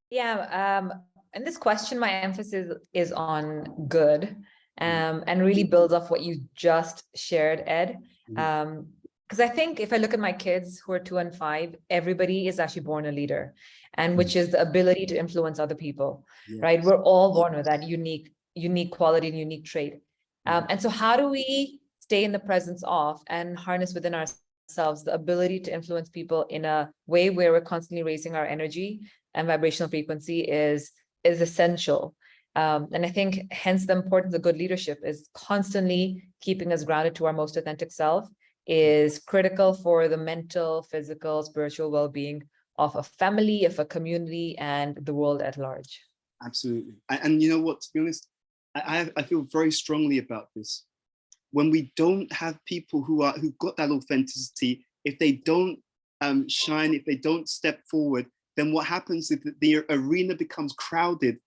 Yeah, in this question, my emphasis is on good, and really builds off what you just shared, Ed. Because I think if I look at my kids who are 2 and 5, everybody is actually born a leader, and which is the ability to influence other people, right? We're all born with that unique quality and unique trait. And so how do we stay in the presence of and harness within ourselves the ability to influence people in a way where we're constantly raising our energy and vibrational frequency is essential. And I think hence the importance of good leadership is constantly keeping us grounded to our most authentic self is critical for the mental, physical, spiritual well-being of a family, of a community, and the world at large. Absolutely. And you know what, to be honest, I feel very strongly about this. When we don't have people who've got that authenticity, if they don't shine, if they don't step forward, then what happens is that the arena becomes crowded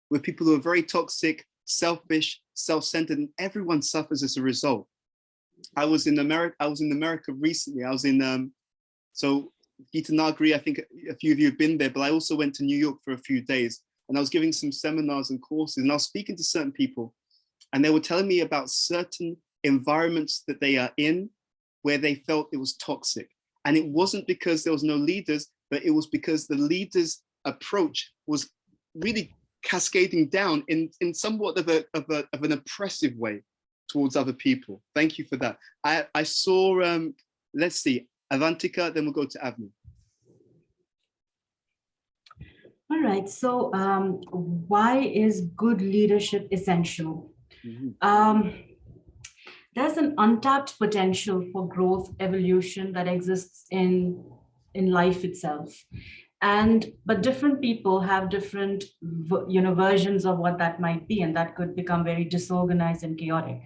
with people who are very toxic, selfish, self-centered, and everyone suffers as a result. I was in America recently. I was in so Gita Nagari, I think a few of you have been there, but I also went to New York for a few days, and I was giving some seminars and courses, and I was speaking to certain people, and they were telling me about certain environments that they are in where they felt it was toxic. And it wasn't because there was no leaders, but it was because the leaders' approach was really cascading down in somewhat of an oppressive way towards other people. Thank you for that. I saw, let's see, Avantika, then we'll go to Avni. All right, so why is good leadership essential? There's an untapped potential for growth, evolution that exists in life itself. But different people have different versions of what that might be, and that could become very disorganized and chaotic.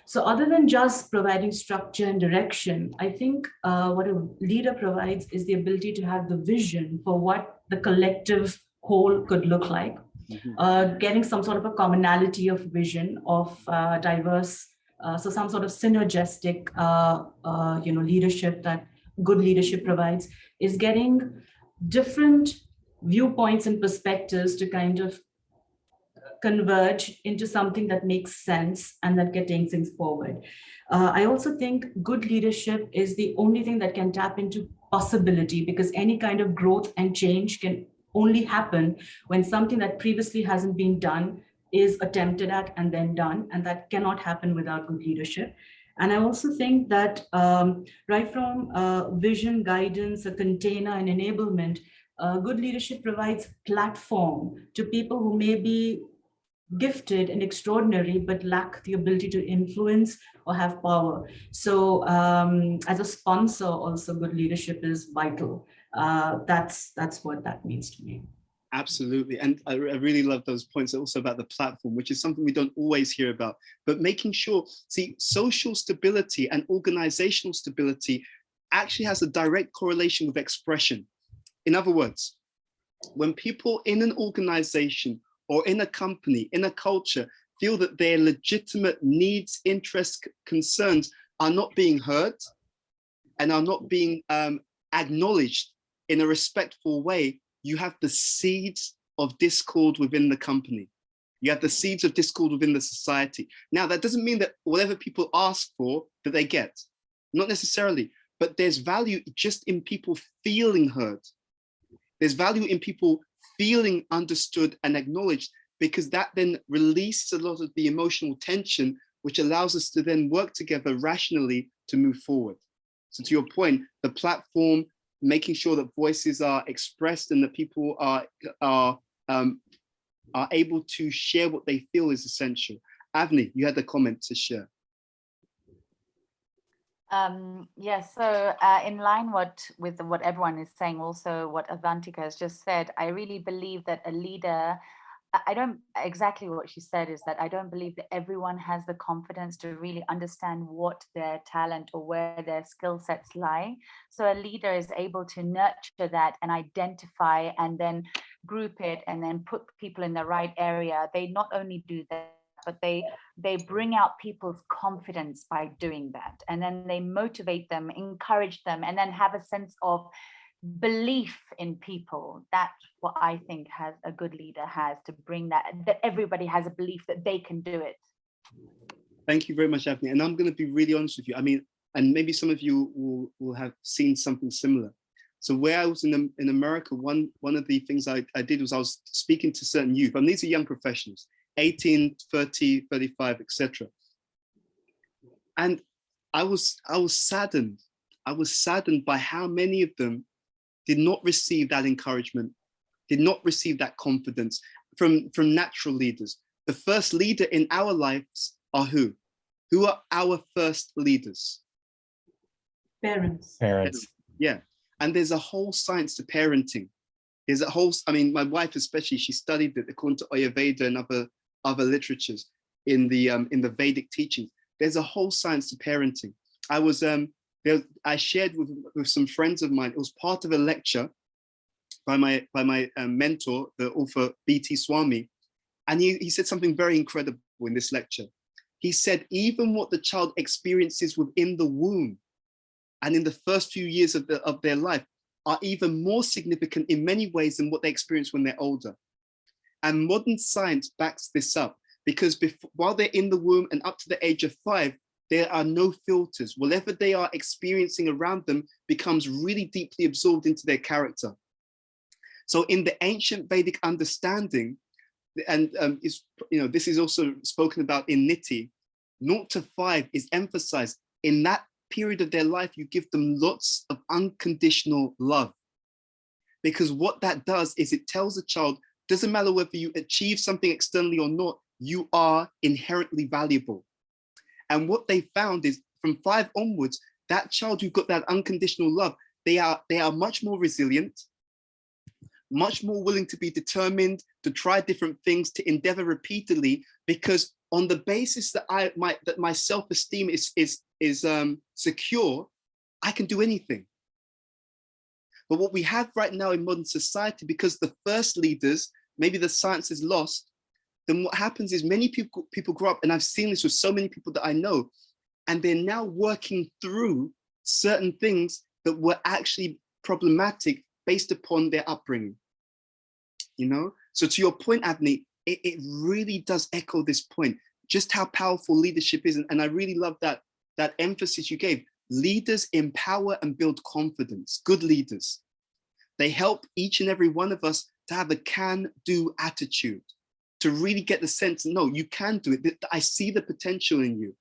So other than just providing structure and direction, I think what a leader provides is the ability to have the vision for what the collective whole could look like, getting some sort of a commonality of vision of diverse, so some sort of synergistic leadership that good leadership provides is getting different viewpoints and perspectives to kind of converge into something that makes sense and that gets things forward. I also think good leadership is the only thing that can tap into possibility, because any kind of growth and change can only happen when something that previously hasn't been done is attempted at and then done, and that cannot happen without good leadership. And I also think that right from vision, guidance, a container, and enablement, good leadership provides platform to people who may be gifted and extraordinary, but lack the ability to influence or have power. So as a sponsor, also good leadership is vital. That's what that means to me. Absolutely. And I really love those points also about the platform, which is something we don't always hear about, but making sure, see, social stability and organizational stability actually has a direct correlation with expression. In other words, when people in an organization or in a company, in a culture, feel that their legitimate needs, interests, concerns are not being heard and are not being acknowledged in a respectful way, you have the seeds of discord within the company. You have the seeds of discord within the society. Now, that doesn't mean that whatever people ask for, that they get. Not necessarily, but there's value just in people feeling heard. There's value in people feeling understood and acknowledged, because that then releases a lot of the emotional tension, which allows us to then work together rationally to move forward. So to your point, the platform, making sure that voices are expressed and that people are able to share what they feel is essential. Avni, you had a comment to share. Yes, so in line with what everyone is saying, also what Avantika has just said, I really believe that a leader, I don't, exactly what she said is that I don't believe that everyone has the confidence to really understand what their talent or where their skill sets lie. So a leader is able to nurture that and identify and then group it and then put people in the right area. They not only do that, but they bring out people's confidence by doing that. And then they motivate them, encourage them, and then have a sense of belief in people. That's what I think has a good leader has, to bring that everybody has a belief that they can do it. Thank you very much, Avni. And I'm going to be really honest with you. I mean, and maybe some of you will have seen something similar. So where I was in America, one of the things I did was I was speaking to certain youth, and these are young professionals, 18, 30, 35, etc. And I was saddened. I was saddened by how many of them did not receive that encouragement, did not receive that confidence from natural leaders. The first leader in our lives are who? Who are our first leaders? Parents. Parents. Yeah. And there's a whole science to parenting. There's a whole, I mean, my wife especially, she studied it according to Ayurveda and other literatures in the Vedic teachings. There's a whole science to parenting. I shared with some friends of mine, it was part of a lecture by my mentor, the author B.T. Swami. And he said something very incredible in this lecture. He said, even what the child experiences within the womb and in the first few years of their life are even more significant in many ways than what they experience when they're older. And modern science backs this up, because while they're in the womb and up to the age of 5, there are no filters. Whatever they are experiencing around them becomes really deeply absorbed into their character. So in the ancient Vedic understanding, and this is also spoken about in Niti, 0 to 5 is emphasized. In that period of their life, you give them lots of unconditional love. Because what that does is it tells the child, doesn't matter whether you achieve something externally or not, you are inherently valuable. And what they found is from 5 onwards, that child who got that unconditional love, they are much more resilient, much more willing to be determined, to try different things, to endeavor repeatedly, because on the basis that my self-esteem is secure, I can do anything. But what we have right now in modern society, because the first leaders, maybe the science is lost, then what happens is many people grow up, and I've seen this with so many people that I know, and they're now working through certain things that were actually problematic based upon their upbringing. So to your point, Avni, it really does echo this point, just how powerful leadership is. And I really love that emphasis you gave. Leaders empower and build confidence. Good leaders, they help each and every one of us to have a can-do attitude, to really get the sense, no, you can do it. I see the potential in you.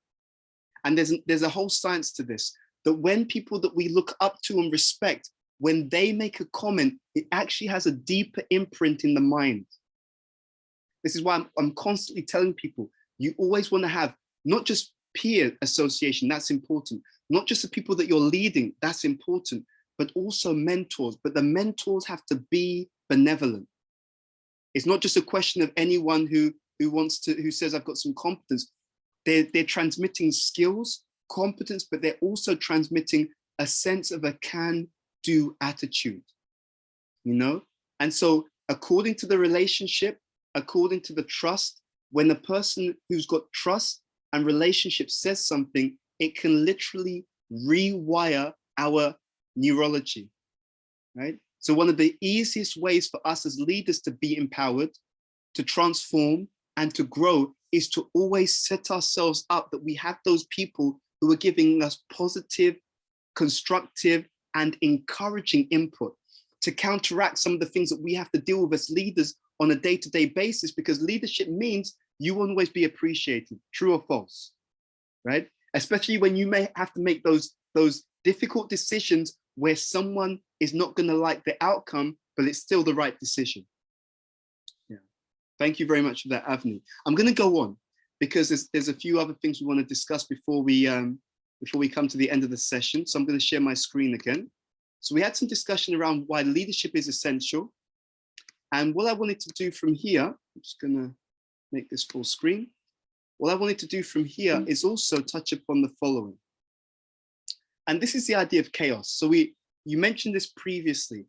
And there's a whole science to this, that when people that we look up to and respect, when they make a comment, it actually has a deeper imprint in the mind. This is why I'm constantly telling people, you always want to have not just peer association, that's important, not just the people that you're leading, that's important, but also mentors. But the mentors have to be benevolent. It's not just a question of anyone who says, I've got some competence. They're transmitting skills, competence, but they're also transmitting a sense of a can-do attitude, And so according to the relationship, according to the trust, when the person who's got trust and relationship says something, it can literally rewire our neurology, right? So one of the easiest ways for us as leaders to be empowered, to transform and to grow is to always set ourselves up that we have those people who are giving us positive, constructive, and encouraging input to counteract some of the things that we have to deal with as leaders on a day-to-day basis, because leadership means you won't always be appreciated, true or false, right? Especially when you may have to make those difficult decisions where someone is not going to like the outcome, but it's still the right decision. Yeah. Thank you very much for that, Avni. I'm going to go on because there's a few other things we want to discuss before we come to the end of the session. So I'm going to share my screen again. So we had some discussion around why leadership is essential. And what I wanted to do from here, I'm just going to make this full screen. What I wanted to do from here is also touch upon the following. And this is the idea of chaos. So you mentioned this previously.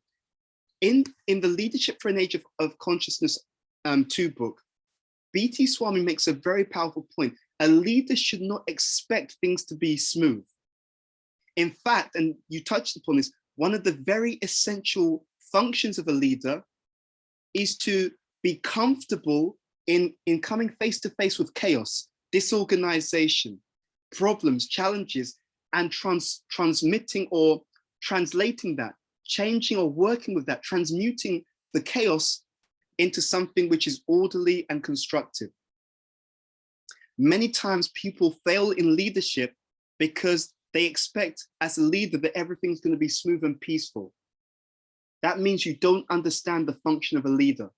In the Leadership for an Age of Consciousness 2 book, B.T. Swami makes a very powerful point. A leader should not expect things to be smooth. In fact, and you touched upon this, one of the very essential functions of a leader is to be comfortable in coming face to face with chaos, disorganization, problems, challenges, and transmitting or translating that, changing or working with that, transmuting the chaos into something which is orderly and constructive. Many times people fail in leadership because they expect as a leader that everything's going to be smooth and peaceful. That means you don't understand the function of a leader.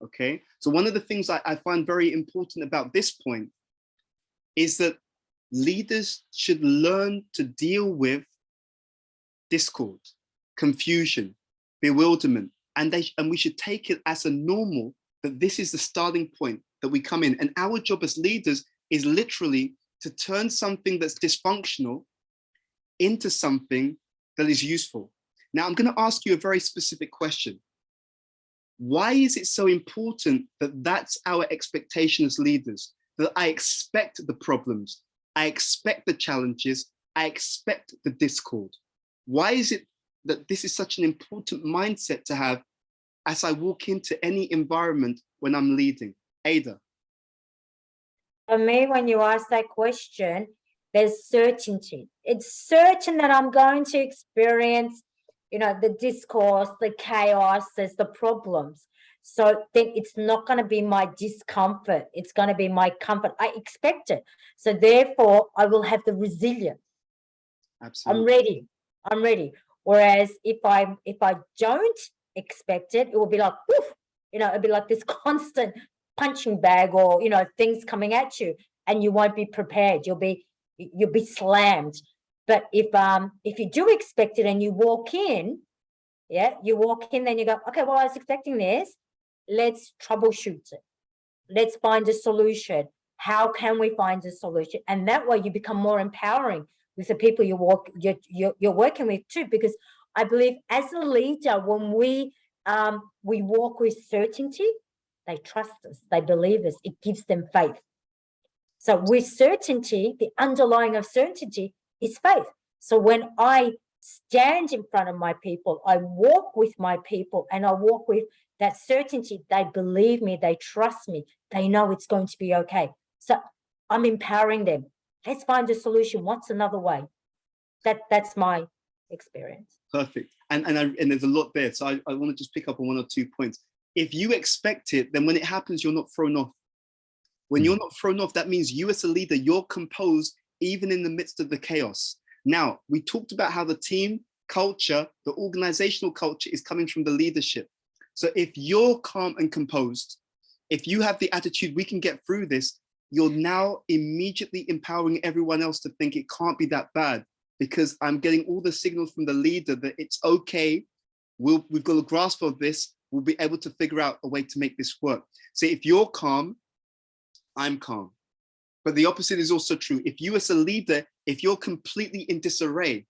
Okay, so one of the things I find very important about this point is that leaders should learn to deal with discord, confusion, bewilderment, and we should take it as a normal that this is the starting point that we come in. And our job as leaders is literally to turn something that's dysfunctional into something that is useful. Now, I'm going to ask you a very specific question. Why is it so important that that's our expectation as leaders? That I expect the problems, I expect the challenges, I expect the discord. Why is it that this is such an important mindset to have as I walk into any environment when I'm leading? Ada. For me, when you ask that question, there's certainty. It's certain that I'm going to experience, the discourse, the chaos, there's the problems. So then it's not going to be my discomfort. It's going to be my comfort. I expect it. So therefore, I will have the resilience. Absolutely. I'm ready. Whereas if I don't expect it, it will be like, woof, it'll be like this constant punching bag or, things coming at you, and you won't be prepared. You'll be slammed. But if you do expect it and you walk in, then you go, okay, well, I was expecting this. Let's troubleshoot it. Let's find a solution. How can we find a solution? And that way you become more empowering with the people you're working with too, because I believe as a leader, when we walk with certainty, they trust us, they believe us, it gives them faith. So with certainty, the underlying of certainty is faith. So when I stand in front of my people, I walk with my people, and I walk with that certainty, they believe me, they trust me, they know it's going to be okay. So I'm empowering them. Let's find a solution. What's another way? That's my experience. Perfect. And there's a lot there. So I want to just pick up on one or 2 points. If you expect it, then when it happens, you're not thrown off. When you're not thrown off, that means you as a leader, you're composed even in the midst of the chaos. Now, we talked about how the team culture, the organizational culture is coming from the leadership. So if you're calm and composed, if you have the attitude, we can get through this, you're now immediately empowering everyone else to think it can't be that bad, because I'm getting all the signals from the leader that it's okay. We've got a grasp of this. We'll be able to figure out a way to make this work. So if you're calm, I'm calm. But the opposite is also true. If you as a leader, if you're completely in disarray,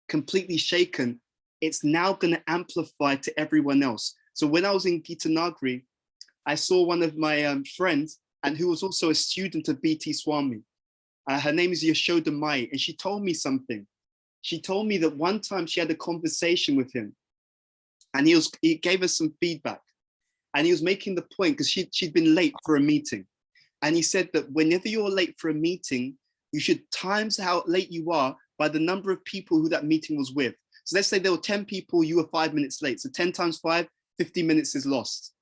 completely shaken, it's now going to amplify to everyone else. So when I was in Gitanagari, I saw one of my friends, and who was also a student of B.T. Swami. Her name is Yashoda Mai, and she told me something. She told me that one time she had a conversation with him, and he gave us some feedback, and he was making the point because she'd been late for a meeting. And he said that whenever you're late for a meeting, you should times how late you are by the number of people who that meeting was with. So let's say there were 10 people, you were 5 minutes late. So 10 times 5, 50 minutes is lost.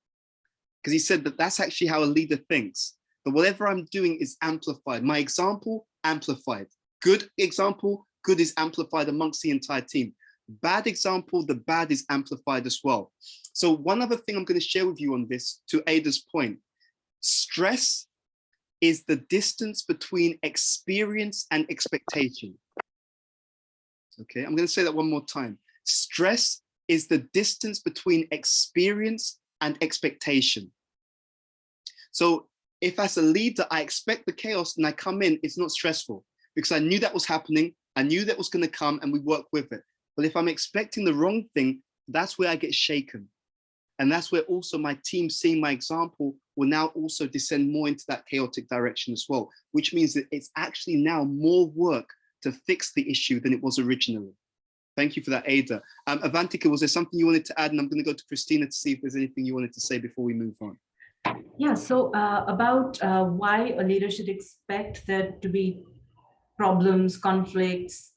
Because he said that that's actually how a leader thinks. That whatever I'm doing is amplified. My example, amplified. Good example, good is amplified amongst the entire team. Bad example, the bad is amplified as well. So one other thing I'm going to share with you on this, to Ada's point, stress is the distance between experience and expectation. Okay, I'm going to say that one more time. Stress is the distance between experience and expectation. So if as a leader, I expect the chaos and I come in, it's not stressful because I knew that was happening. I knew that was going to come and we work with it. But if I'm expecting the wrong thing, that's where I get shaken. And that's where also my team, seeing my example, will now also descend more into that chaotic direction as well, which means that it's actually now more work to fix the issue than it was originally. Thank you for that, Ada. Avantika, was there something you wanted to add? And I'm going to go to Christina to see if there's anything you wanted to say before we move on. Yeah, so about why a leader should expect there to be problems, conflicts,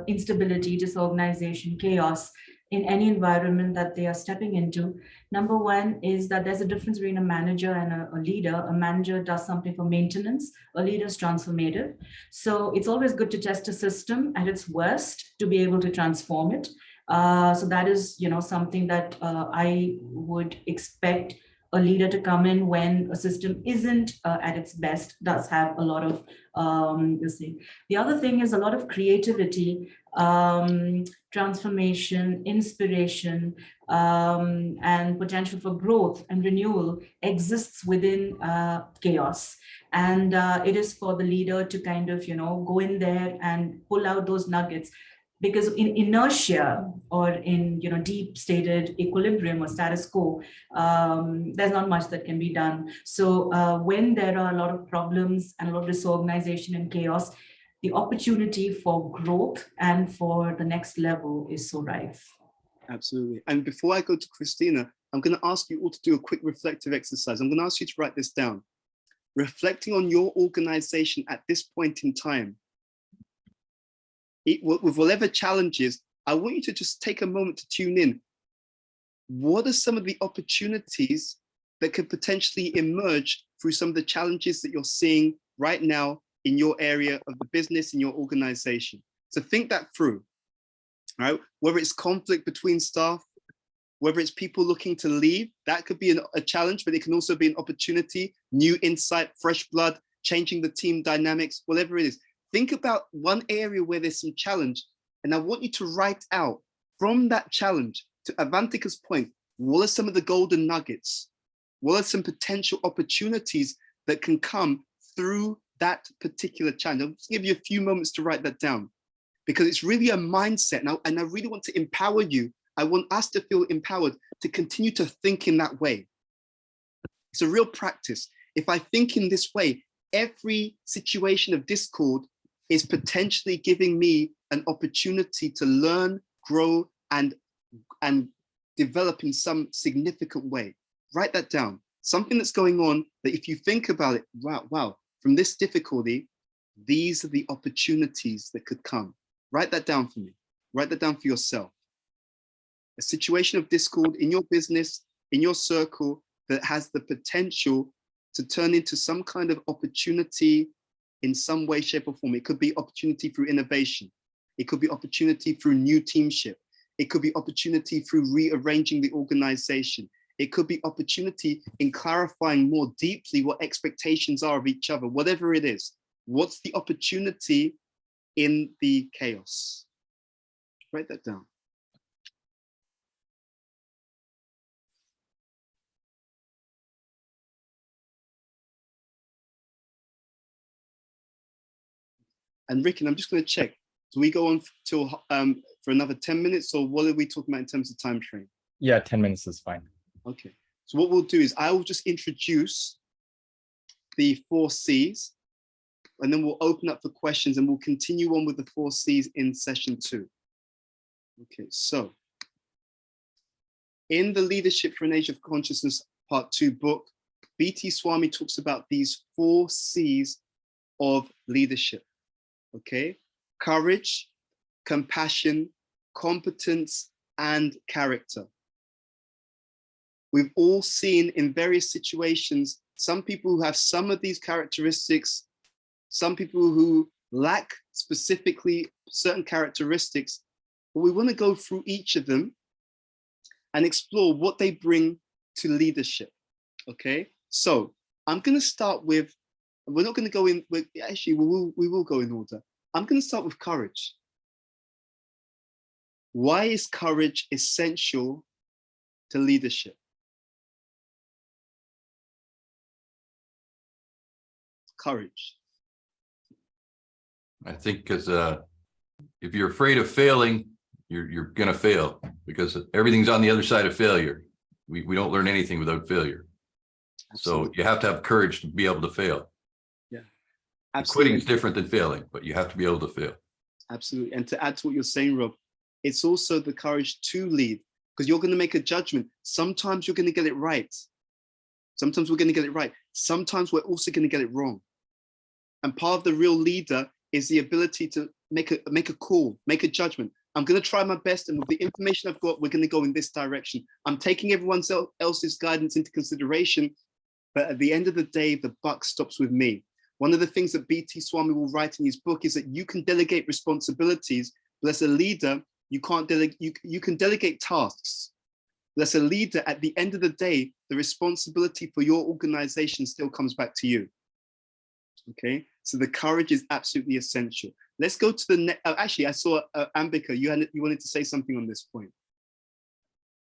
instability, disorganization, chaos in any environment that they are stepping into. Number one is that there's a difference between a manager and a leader. A manager does something for maintenance, a leader is transformative. So it's always good to test a system at its worst to be able to transform it. So that is, something that I would expect a leader to come in when a system isn't at its best does have a lot of this thing. The other thing is a lot of creativity, transformation, inspiration, and potential for growth and renewal exists within chaos. And it is for the leader to kind of, go in there and pull out those nuggets. Because in inertia or in deep stated equilibrium or status quo, there's not much that can be done. So when there are a lot of problems and a lot of disorganization and chaos, the opportunity for growth and for the next level is so rife. Absolutely. And before I go to Christina, I'm going to ask you all to do a quick reflective exercise. I'm going to ask you to write this down. Reflecting on your organization at this point in time, with whatever challenges, I want you to just take a moment to tune in. What are some of the opportunities that could potentially emerge through some of the challenges that you're seeing right now in your area of the business, in your organization? So think that through, right? Whether it's conflict between staff, whether it's people looking to leave, that could be a challenge, but it can also be an opportunity, new insight, fresh blood, changing the team dynamics, whatever it is. Think about one area where there's some challenge, and I want you to write out from that challenge, to Avantika's point, what are some of the golden nuggets? What are some potential opportunities that can come through that particular challenge? I'll just give you a few moments to write that down, because it's really a mindset. And I really want to empower you. I want us to feel empowered to continue to think in that way. It's a real practice. If I think in this way, every situation of discord is potentially giving me an opportunity to learn, grow, and develop in some significant way. Write that down. Something that's going on that if you think about it, wow, from this difficulty, these are the opportunities that could come. Write that down for me. Write that down for yourself. A situation of discord in your business, in your circle, that has the potential to turn into some kind of opportunity in some way, shape, or form. It could be opportunity through innovation. It could be opportunity through new teamship. It could be opportunity through rearranging the organization. It could be opportunity in clarifying more deeply what expectations are of each other, whatever it is. What's the opportunity in the chaos? Write that down. And Rick, I'm just going to check. Do we go on till for another 10 minutes, or what are we talking about in terms of time frame? Yeah, 10 minutes is fine. Okay. So what we'll do is I will just introduce the 4 C's, and then we'll open up for questions, and we'll continue on with the 4 C's in session 2. Okay, so in the Leadership for an Age of Consciousness Part 2 book, B.T. Swami talks about these 4 C's of leadership. Okay, courage, compassion, competence, and character. We've all seen in various situations, some people who have some of these characteristics, some people who lack specifically certain characteristics, but we want to go through each of them and explore what they bring to leadership. Okay, so I'm going to start with, we're not going to go in, actually we will go in order. I'm going to start with courage. Why is courage essential to leadership? Courage. I think because if you're afraid of failing, you're going to fail, because everything's on the other side of failure. We don't learn anything without failure. Absolutely. So you have to have courage to be able to fail. Yeah, absolutely. Quitting is different than failing, but you have to be able to fail. Absolutely. And to add to what you're saying, Rob, it's also the courage to lead, because you're going to make a judgment. Sometimes you're going to get it right. Sometimes we're going to get it right. Sometimes we're also going to get it wrong. And part of the real leader is the ability to make a call, make a judgment. I'm going to try my best, and with the information I've got, we're going to go in this direction. I'm taking everyone else's guidance into consideration, but at the end of the day, the buck stops with me. One of the things that B.T. Swami will write in his book is that you can delegate responsibilities, but as a leader, you can't delegate. You can delegate tasks. But as a leader, at the end of the day, the responsibility for your organization still comes back to you. Okay, so the courage is absolutely essential. Let's go to the next. Actually, I saw Ambika, you wanted to say something on this point.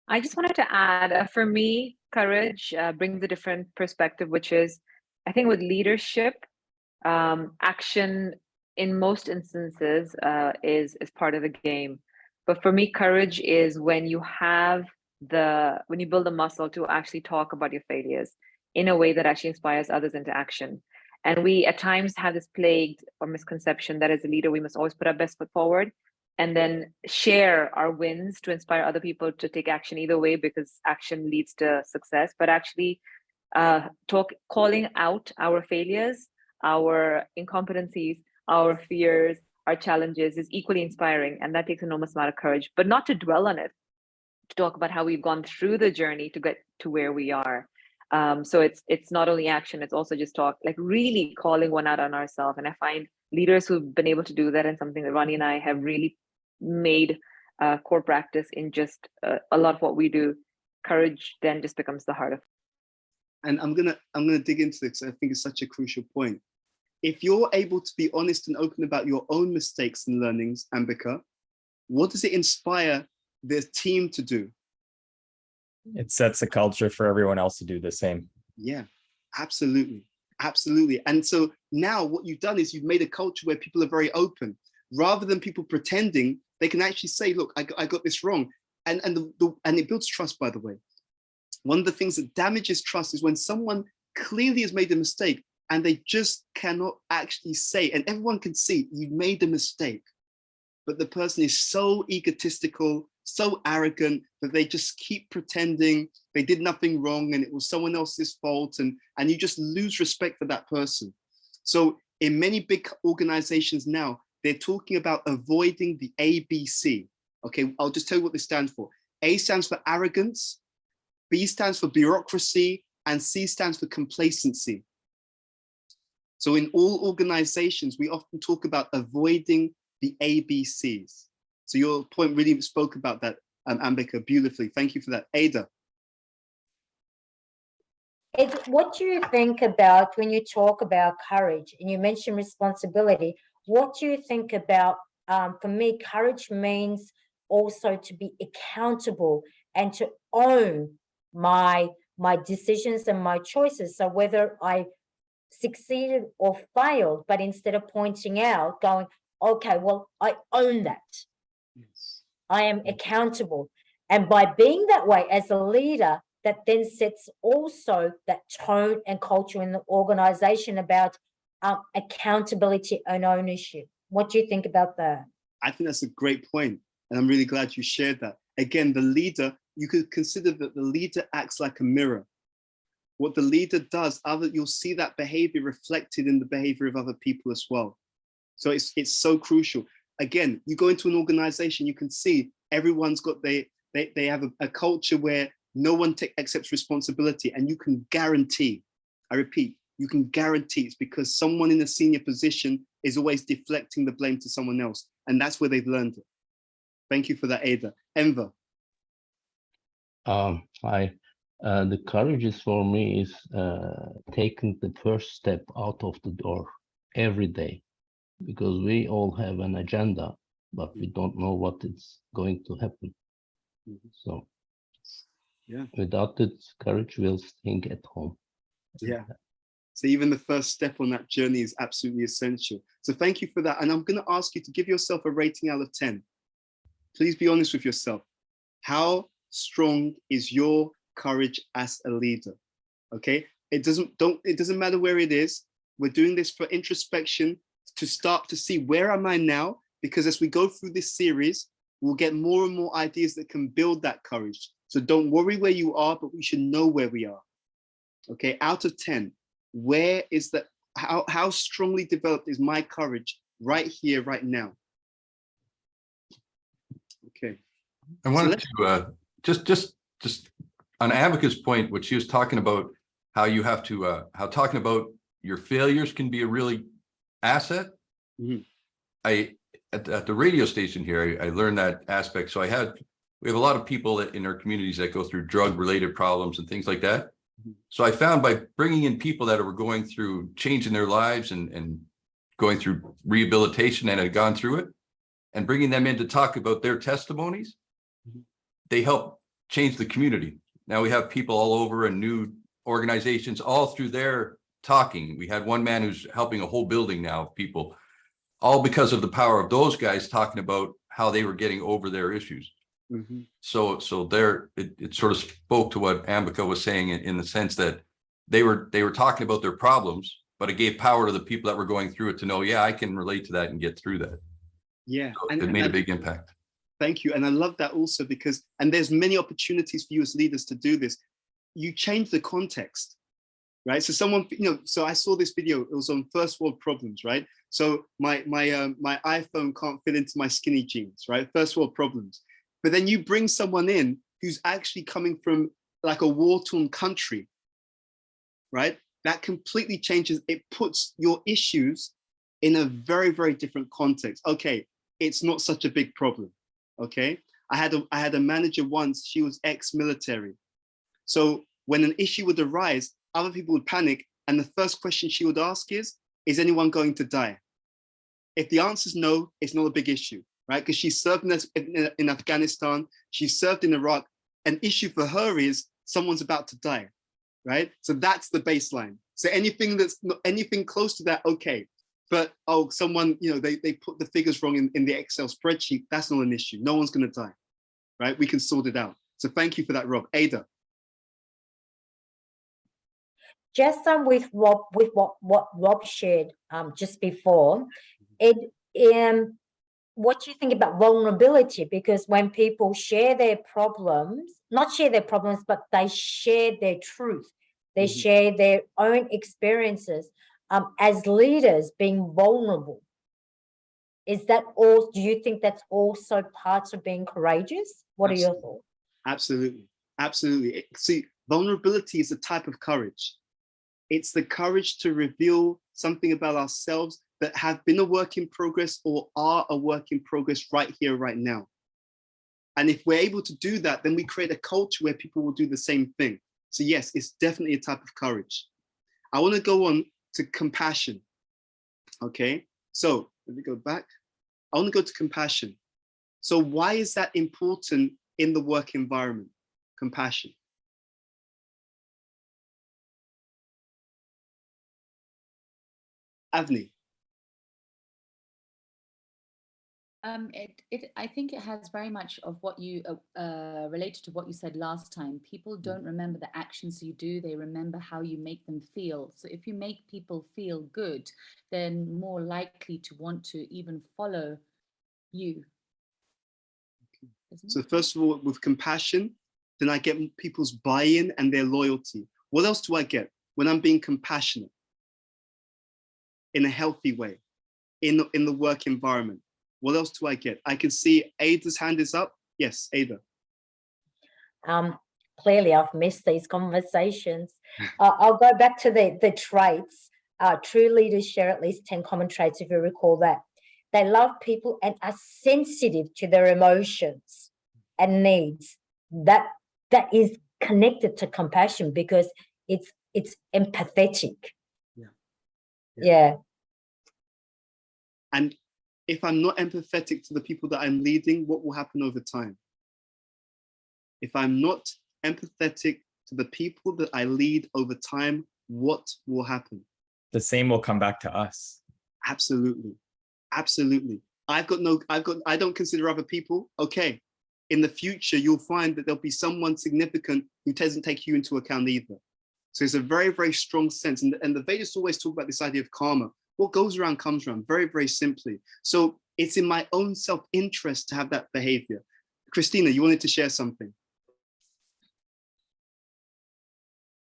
I just wanted to add, for me, courage brings a different perspective, which is, I think with leadership, action in most instances is part of the game. But for me, courage is when you when you build a muscle to actually talk about your failures in a way that actually inspires others into action. And we at times have this plagued or misconception that as a leader, we must always put our best foot forward and then share our wins to inspire other people to take action either way, because action leads to success. But actually calling out our failures, our incompetencies, our fears, our challenges is equally inspiring. And that takes an enormous amount of courage, but not to dwell on it, to talk about how we've gone through the journey to get to where we are. So it's not only action, it's also just really calling one out on ourselves. And I find leaders who've been able to do that, and something that Ronnie and I have really made core practice in just a lot of what we do, courage then just becomes the heart of it. And I'm gonna dig into this. I think it's such a crucial point. If you're able to be honest and open about your own mistakes and learnings, Ambika, what does it inspire the team to do? It sets a culture for everyone else to do the same. Yeah, absolutely. Absolutely. And so now what you've done is you've made a culture where people are very open. Rather than people pretending, they can actually say, look, I got this wrong. And it builds trust, by the way. One of the things that damages trust is when someone clearly has made a mistake and they just cannot actually say, and everyone can see you made a mistake, but the person is so egotistical, so arrogant that they just keep pretending they did nothing wrong and it was someone else's fault, and you just lose respect for that person. So in many big organizations now, they're talking about avoiding the ABC. Okay, I'll just tell you what this stands for. A stands for arrogance, B stands for bureaucracy, and C stands for complacency. So in all organizations, we often talk about avoiding the ABCs. So your point really spoke about that, Ambika, beautifully. Thank you for that. Ada. Ed, what do you think about when you talk about courage and you mention responsibility? What do you think about, for me, courage means also to be accountable and to own my decisions and my choices. So whether I succeeded or failed, but instead of pointing out, going, okay, well, I own that. Yes. I am accountable. And by being that way as a leader, that then sets also that tone and culture in the organization about accountability and ownership. What do you think about that? I think that's a great point, and I'm really glad you shared that. Again, the leader, you could consider that the leader acts like a mirror. What the leader does, you'll see that behavior reflected in the behavior of other people as well. So it's so crucial. Again, you go into an organization, you can see everyone's got, they have a culture where no one accepts responsibility, and you can guarantee, I repeat, you can guarantee it's because someone in a senior position is always deflecting the blame to someone else. And that's where they've learned it. Thank you for that, Ada. Enver. Hi. The courage is for me is taking the first step out of the door every day, because we all have an agenda, but we don't know what is going to happen. So yeah, without it, courage will stay at home. Yeah. So even the first step on that journey is absolutely essential. So thank you for that. And I'm going to ask you to give yourself a rating out of 10. Please be honest with yourself. How strong is your courage as a leader? Okay. It doesn't matter where it is. We're doing this for introspection to start to see where am I now? Because as we go through this series, we'll get more and more ideas that can build that courage. So don't worry where you are, but we should know where we are. Okay. Out of 10, where is that? How strongly developed is my courage right here, right now? Okay. I wanted to just on Ambika's point, what she was talking about, how you have to how talking about your failures can be a really asset. Mm-hmm. At the radio station here, I learned that aspect. So I had we have a lot of people in our communities that go through drug-related problems and things like that. So I found by bringing in people that were going through changing their lives and going through rehabilitation and had gone through it, and bringing them in to talk about their testimonies, they help change the community. Now we have people all over and new organizations all through their talking. We had one man who's helping a whole building now of people, all because of the power of those guys talking about how they were getting over their issues. So there, it sort of spoke to what Ambika was saying in the sense that they were talking about their problems, but it gave power to the people that were going through it to know, yeah, I can relate to that and get through that. Yeah, So it made a big impact. Thank you. And I love that also because, and there's many opportunities for you as leaders to do this. You change the context, right? So someone, so I saw this video, it was on first world problems, right? So my iPhone can't fit into my skinny jeans, right? First world problems. But then you bring someone in who's actually coming from like a war-torn country, right? That completely changes, it puts your issues in a very, very different context. Okay, it's not such a big problem, okay? I had a manager once, she was ex-military. So when an issue would arise, other people would panic, and the first question she would ask is anyone going to die? If the answer is no, it's not a big issue, right? Because she served in Afghanistan, she served in Iraq. An issue for her is someone's about to die, right? So that's the baseline. So anything that's not anything close to that, okay. But oh, someone, they put the figures wrong in the Excel spreadsheet, that's not an issue. No one's gonna die, right? We can sort it out. So thank you for that, Rob. Ada. Just with what Rob shared just before, what do you think about vulnerability? Because when people share their problems, not share their problems, but they share their truth, they share their own experiences, as leaders being vulnerable. Is that all? Do you think that's also parts of being courageous? What are your thoughts? Absolutely, absolutely. See, vulnerability is a type of courage. It's the courage to reveal something about ourselves that have been a work in progress or are a work in progress right here, right now. And if we're able to do that, then we create a culture where people will do the same thing. So yes, it's definitely a type of courage. I want to go on to compassion. Okay, so let me go back. I want to go to compassion. So why is that important in the work environment? Compassion. Avni. I think it has very much of what you related to what you said last time. People don't remember the actions you do, they remember how you make them feel. So if you make people feel good, they're more likely to want to even follow you. So first of all, with compassion, then I get people's buy-in and their loyalty. What else do I get when I'm being compassionate in a healthy way, in the work environment? What else do I get? I can see Ada's hand is up. Yes, Ada. Clearly, I've missed these conversations. I'll go back to the traits. True leaders share at least 10 common traits, if you recall that. They love people and are sensitive to their emotions and needs. That is connected to compassion because it's empathetic. Yeah. And if I'm not empathetic to the people that I'm leading, what will happen over time? If I'm not empathetic to the people that I lead over time, what will happen? The same will come back to us. Absolutely. Absolutely. I don't consider other people. Okay. In the future, you'll find that there'll be someone significant who doesn't take you into account either. So it's a very, very strong sense. And the Vedas always talk about this idea of karma. What goes around comes around, very, very simply. So it's in my own self-interest to have that behavior. Christina, you wanted to share something.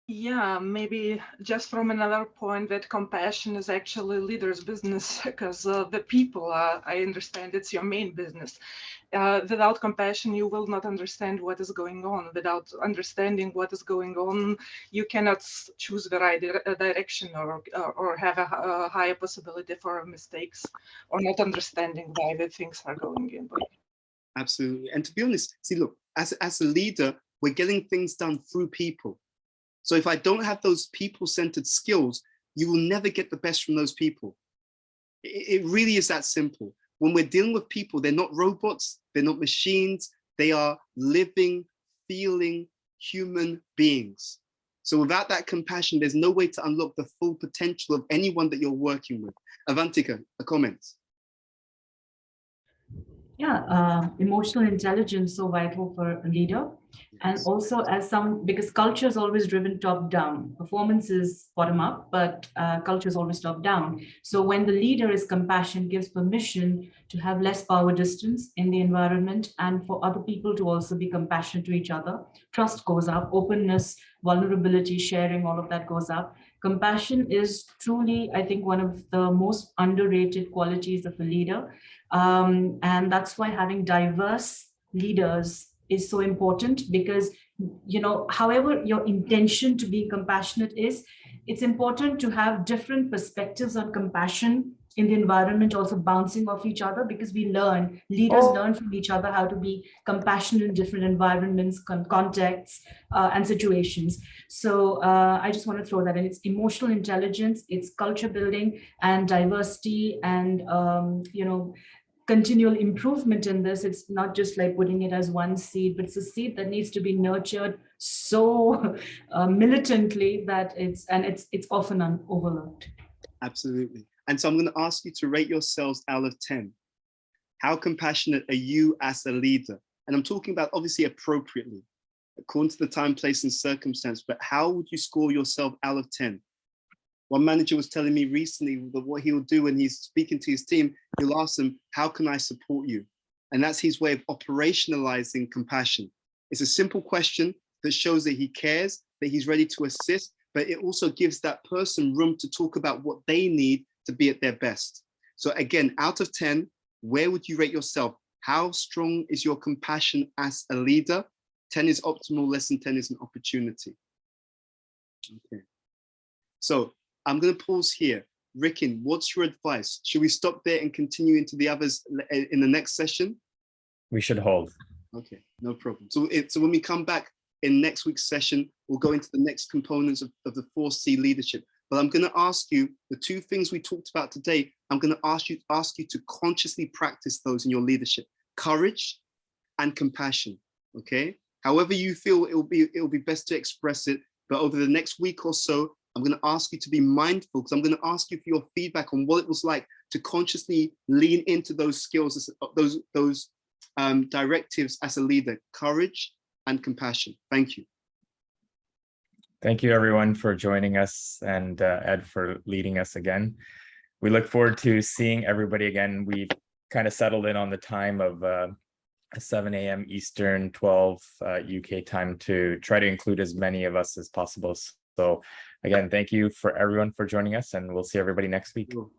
Yeah, maybe just from another point that compassion is actually leader's business because the people, I understand it's your main business. Without compassion, you will not understand what is going on. Without understanding what is going on, you cannot choose the right direction or have a higher possibility for mistakes or not understanding why the things are going in. Absolutely. And to be honest, see, look, as a leader, we're getting things done through people. So if I don't have those people-centered skills, you will never get the best from those people. It really is that simple. When we're dealing with people, they're not robots, they're not machines, they are living, feeling human beings. So without that compassion, there's no way to unlock the full potential of anyone that you're working with. Avantika, a comment. Yeah, emotional intelligence so vital for a leader. And also because culture is always driven top down. Performance is bottom up, but culture is always top down. So when the leader is compassionate, gives permission to have less power distance in the environment and for other people to also be compassionate to each other. Trust goes up, openness, vulnerability, sharing, all of that goes up. Compassion is truly, I think, one of the most underrated qualities of a leader. And that's why having diverse leaders is so important, because, you know, however your intention to be compassionate is, it's important to have different perspectives on compassion in the environment, also bouncing off each other, because leaders learn from each other how to be compassionate in different environments, contexts, and situations. So I just want to throw that in. It's emotional intelligence, it's culture building and diversity, and you know, continual improvement in this. It's not just like putting it as one seed, but it's a seed that needs to be nurtured so militantly that it's often overlooked. Absolutely. And so I'm going to ask you to rate yourselves out of 10. How compassionate are you as a leader? And I'm talking about obviously appropriately, according to the time, place, and circumstance, but how would you score yourself out of 10? One manager was telling me recently that what he'll do when he's speaking to his team, he'll ask them, how can I support you? And that's his way of operationalizing compassion. It's a simple question that shows that he cares, that he's ready to assist, but it also gives that person room to talk about what they need to be at their best. So again, out of 10, where would you rate yourself? How strong is your compassion as a leader? 10 is optimal, less than 10 is an opportunity. Okay. So I'm going to pause here. Rikin, what's your advice? Should we stop there and continue into the others in the next session? We should hold. Okay, no problem. So when we come back in next week's session, we'll go into the next components of the 4C leadership. But I'm going to ask you, the two things we talked about today, I'm going to ask you to consciously practice those in your leadership: courage and compassion. Okay. However you feel it'll be best to express it. But over the next week or so, I'm going to ask you to be mindful, because I'm going to ask you for your feedback on what it was like to consciously lean into those skills, those directives as a leader: courage and compassion. Thank you. Thank you, everyone, for joining us, and Ed for leading us again. We look forward to seeing everybody again. We've kind of settled in on the time of 7 a.m. Eastern, 12 UK time, to try to include as many of us as possible. So again, thank you for everyone for joining us, and we'll see everybody next week. Cool.